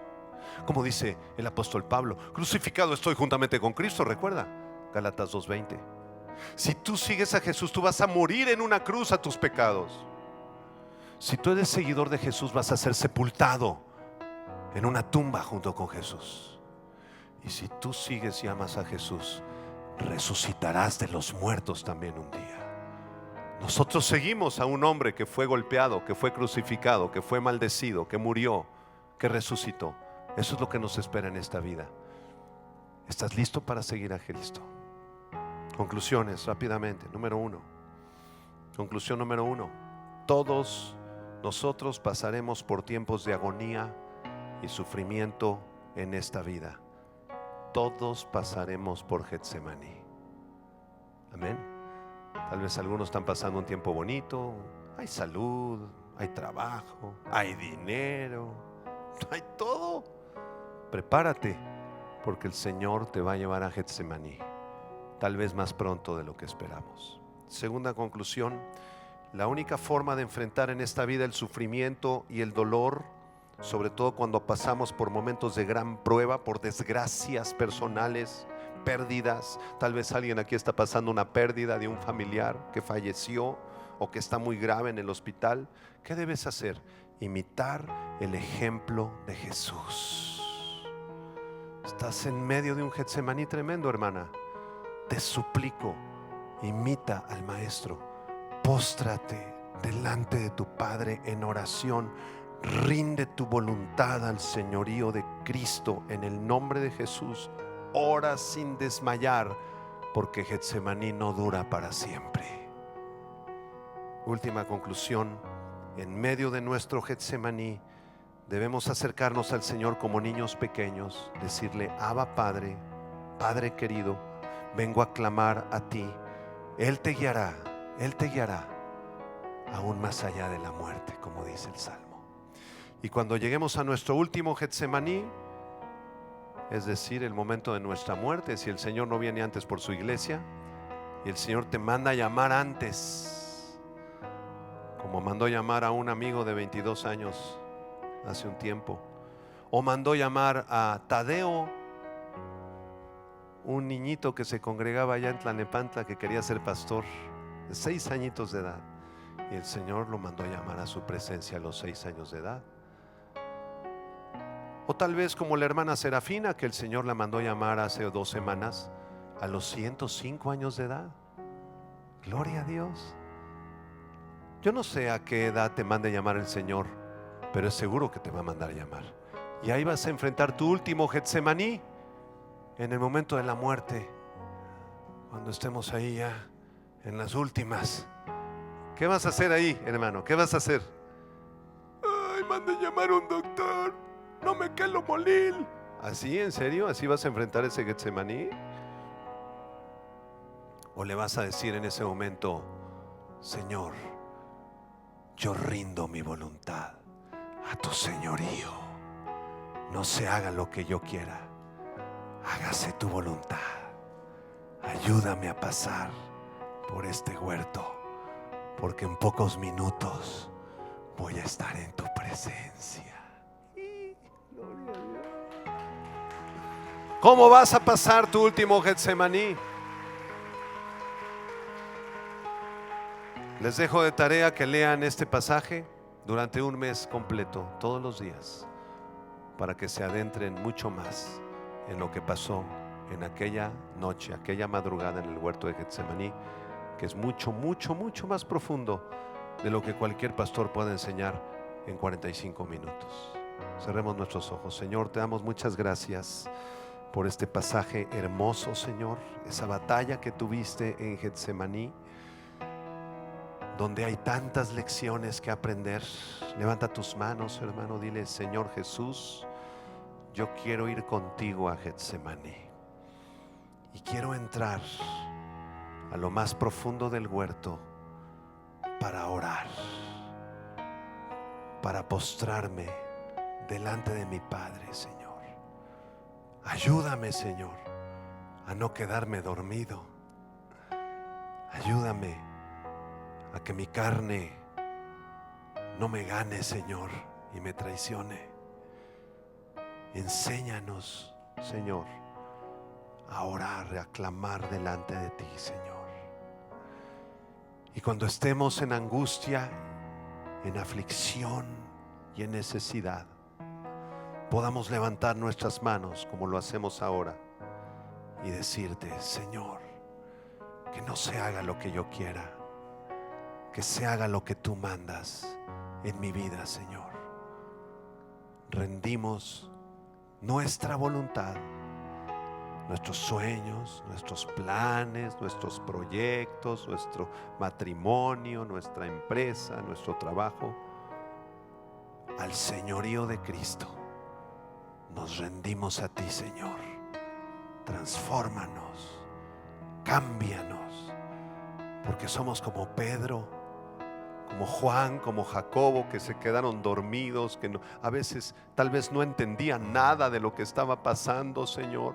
Como dice el apóstol Pablo: crucificado estoy juntamente con Cristo. Recuerda Gálatas 2:20. Si tú sigues a Jesús, tú vas a morir en una cruz a tus pecados. Si tú eres seguidor de Jesús, vas a ser sepultado en una tumba junto con Jesús. Y si tú sigues y amas a Jesús, resucitarás de los muertos también un día. Nosotros seguimos a un hombre que fue golpeado, que fue crucificado, que fue maldecido, que murió, que resucitó. Eso es lo que nos espera en esta vida. ¿Estás listo para seguir a Cristo? Conclusiones rápidamente. Conclusión número uno: todos nosotros pasaremos por tiempos de agonía y sufrimiento en esta vida. Todos pasaremos por Getsemaní. Amén. Tal vez algunos están pasando un tiempo bonito. Hay salud, hay trabajo, hay dinero, hay todo. Prepárate, porque el Señor te va a llevar a Getsemaní, tal vez más pronto de lo que esperamos. Segunda conclusión: la única forma de enfrentar en esta vida el sufrimiento y el dolor, sobre todo cuando pasamos por momentos de gran prueba, por desgracias personales, pérdidas. Tal vez alguien aquí está pasando una pérdida de un familiar que falleció o que está muy grave en el hospital. ¿Qué debes hacer? Imitar el ejemplo de Jesús. Estás en medio de un Getsemaní tremendo, hermana. Te suplico, imita al Maestro. Póstrate delante de tu Padre en oración. Rinde tu voluntad al señorío de Cristo en el nombre de Jesús. Ora sin desmayar, porque Getsemaní no dura para siempre. Última conclusión: en medio de nuestro Getsemaní debemos acercarnos al Señor como niños pequeños, decirle: Abba Padre, Padre querido, vengo a clamar a ti Él te guiará aún más allá de la muerte, como dice el Salmo. Y cuando lleguemos a nuestro último Getsemaní, es decir, el momento de nuestra muerte, si el Señor no viene antes por su iglesia, y el Señor te manda a llamar antes, como mandó llamar a un amigo de 22 años hace un tiempo, o mandó llamar a Tadeo, un niñito que se congregaba allá en Tlalnepantla, que quería ser pastor, de 6 añitos de edad, y el Señor lo mandó a llamar a su presencia a los 6 años de edad. O tal vez como la hermana Serafina, que el Señor la mandó llamar hace 2 semanas a los 105 años de edad. Gloria a Dios. Yo no sé a qué edad te mande llamar el Señor, pero es seguro que te va a mandar llamar. Y ahí vas a enfrentar tu último Getsemaní, en el momento de la muerte, cuando estemos ahí ya en las últimas. ¿Qué vas a hacer ahí, hermano? ¿Qué vas a hacer? Ay, mande llamar a un doctor, no me quiero morir. ¿Así, en serio? ¿Así vas a enfrentar ese Getsemaní? ¿O le vas a decir en ese momento: Señor, yo rindo mi voluntad a tu señorío, no se haga lo que yo quiera, hágase tu voluntad, ayúdame a pasar por este huerto, porque en pocos minutos voy a estar en tu presencia? ¿Cómo vas a pasar tu último Getsemaní? Les dejo de tarea que lean este pasaje durante un mes completo, todos los días, para que se adentren mucho más en lo que pasó en aquella noche, aquella madrugada en el huerto de Getsemaní, que es mucho, mucho, mucho más profundo de lo que cualquier pastor pueda enseñar en 45 minutos. Cerremos nuestros ojos. Señor, te damos muchas gracias por este pasaje hermoso, Señor, esa batalla que tuviste en Getsemaní, donde hay tantas lecciones que aprender. Levanta tus manos, hermano, dile: Señor Jesús, yo quiero ir contigo a Getsemaní y quiero entrar a lo más profundo del huerto para orar, para postrarme delante de mi Padre, Señor. Ayúdame, Señor, a no quedarme dormido. Ayúdame a que mi carne no me gane, Señor, y me traicione. Enséñanos, Señor, a orar, a clamar delante de ti, Señor. Y cuando estemos en angustia, en aflicción y en necesidad, podamos levantar nuestras manos como lo hacemos ahora y decirte: Señor, que no se haga lo que yo quiera, que se haga lo que tú mandas en mi vida, Señor. Rendimos nuestra voluntad, nuestros sueños, nuestros planes, nuestros proyectos, nuestro matrimonio, nuestra empresa, nuestro trabajo, al señorío de Cristo. Nos rendimos a ti, Señor. Transfórmanos, cámbianos, porque somos como Pedro, como Juan, como Jacobo, que se quedaron dormidos, que no, a veces tal vez no entendían nada de lo que estaba pasando, Señor.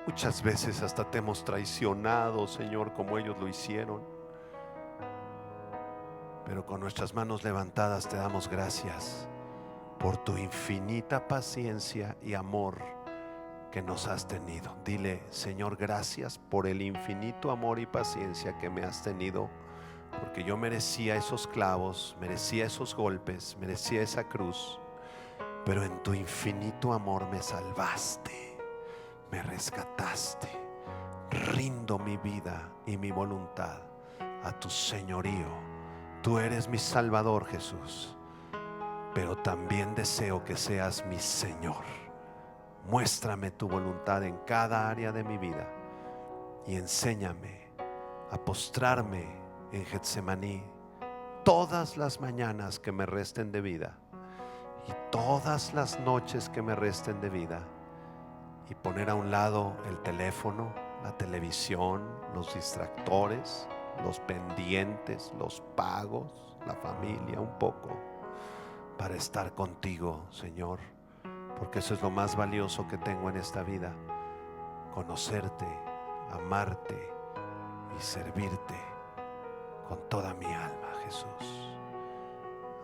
Muchas veces hasta te hemos traicionado, Señor, como ellos lo hicieron. Pero con nuestras manos levantadas te damos gracias por tu infinita paciencia y amor que nos has tenido. Dile: Señor, gracias por el infinito amor y paciencia que me has tenido, porque yo merecía esos clavos, merecía esos golpes, merecía esa cruz, pero en tu infinito amor me salvaste, me rescataste. Rindo mi vida y mi voluntad a tu señorío. Tú eres mi Salvador, Jesús, pero también deseo que seas mi Señor. Muéstrame tu voluntad en cada área de mi vida y enséñame a postrarme en Getsemaní todas las mañanas que me resten de vida y todas las noches que me resten de vida, y poner a un lado el teléfono, la televisión, los distractores, los pendientes, los pagos, la familia, un poco, para estar contigo, Señor, porque eso es lo más valioso que tengo en esta vida: conocerte, amarte y servirte con toda mi alma, Jesús.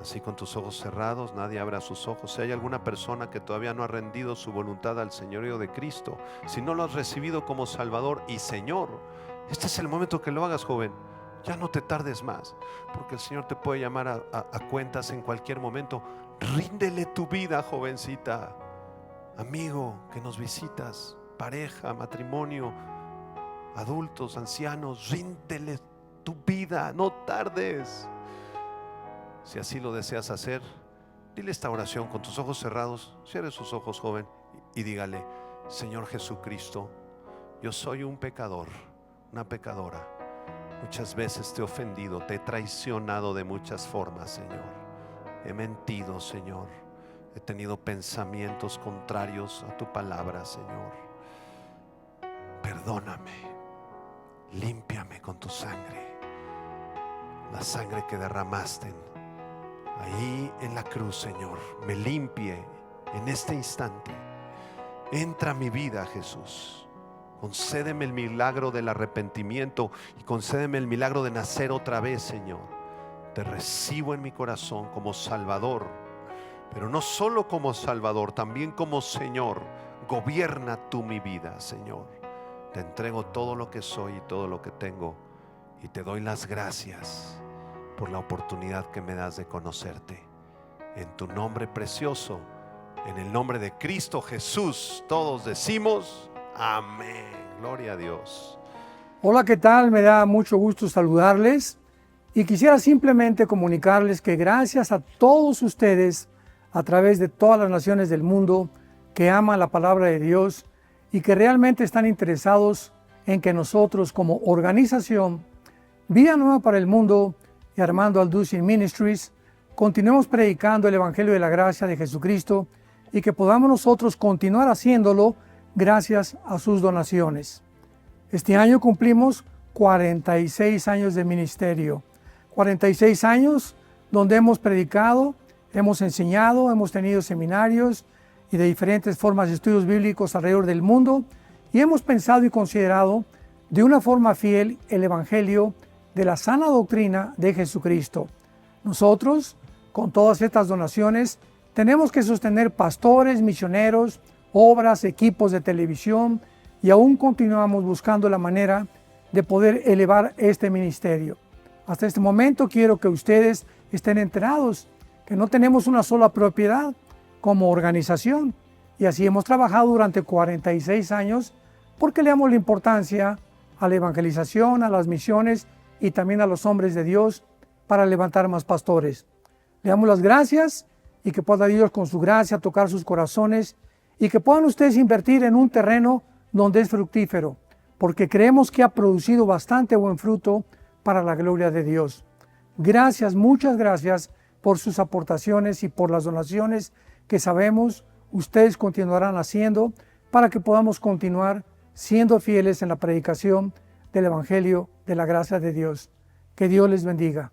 Así, con tus ojos cerrados, nadie abra sus ojos. Si hay alguna persona que todavía no ha rendido su voluntad al señorío de Cristo, si no lo has recibido como Salvador y Señor, este es el momento que lo hagas, joven. Ya no te tardes más, porque el Señor te puede llamar a cuentas en cualquier momento. Ríndele tu vida, jovencita, amigo que nos visitas, pareja, matrimonio, adultos, ancianos, ríndele tu vida, no tardes. Si así lo deseas hacer, dile esta oración con tus ojos cerrados. Cierre sus ojos, joven, y dígale: Señor Jesucristo, yo soy un pecador, una pecadora. Muchas veces te he ofendido, te he traicionado de muchas formas, Señor. He mentido, Señor. He tenido pensamientos contrarios a tu palabra, Señor. Perdóname, límpiame con tu sangre, la sangre que derramaste ahí en la cruz, Señor. Me limpie en este instante. Entra a mi vida, Jesús. Concédeme el milagro del arrepentimiento y concédeme el milagro de nacer otra vez, Señor. Te recibo en mi corazón como Salvador, pero no solo como Salvador, también como Señor. Gobierna tú mi vida, Señor. Te entrego todo lo que soy y todo lo que tengo, y te doy las gracias por la oportunidad que me das de conocerte. En tu nombre precioso, en el nombre de Cristo Jesús, todos decimos amén. Gloria a Dios. Hola, ¿qué tal? Me da mucho gusto saludarles y quisiera simplemente comunicarles que gracias a todos ustedes a través de todas las naciones del mundo que aman la palabra de Dios y que realmente están interesados en que nosotros, como organización Vida Nueva para el Mundo y Armando Alducin Ministries, continuemos predicando el Evangelio de la Gracia de Jesucristo y que podamos nosotros continuar haciéndolo gracias a sus donaciones. Este año cumplimos 46 años de ministerio, 46 años donde hemos predicado, hemos enseñado, hemos tenido seminarios y de diferentes formas de estudios bíblicos alrededor del mundo, y hemos pensado y considerado de una forma fiel el Evangelio de la sana doctrina de Jesucristo. Nosotros, con todas estas donaciones, tenemos que sostener pastores, misioneros, obras, equipos de televisión, y aún continuamos buscando la manera de poder elevar este ministerio. Hasta este momento quiero que ustedes estén enterados que no tenemos una sola propiedad como organización, y así hemos trabajado durante 46 años porque le damos la importancia a la evangelización, a las misiones y también a los hombres de Dios para levantar más pastores. Le damos las gracias y que pueda Dios con su gracia tocar sus corazones y que puedan ustedes invertir en un terreno donde es fructífero, porque creemos que ha producido bastante buen fruto para la gloria de Dios. Gracias, muchas gracias por sus aportaciones y por las donaciones que sabemos ustedes continuarán haciendo para que podamos continuar siendo fieles en la predicación del Evangelio de la gracia de Dios. Que Dios les bendiga.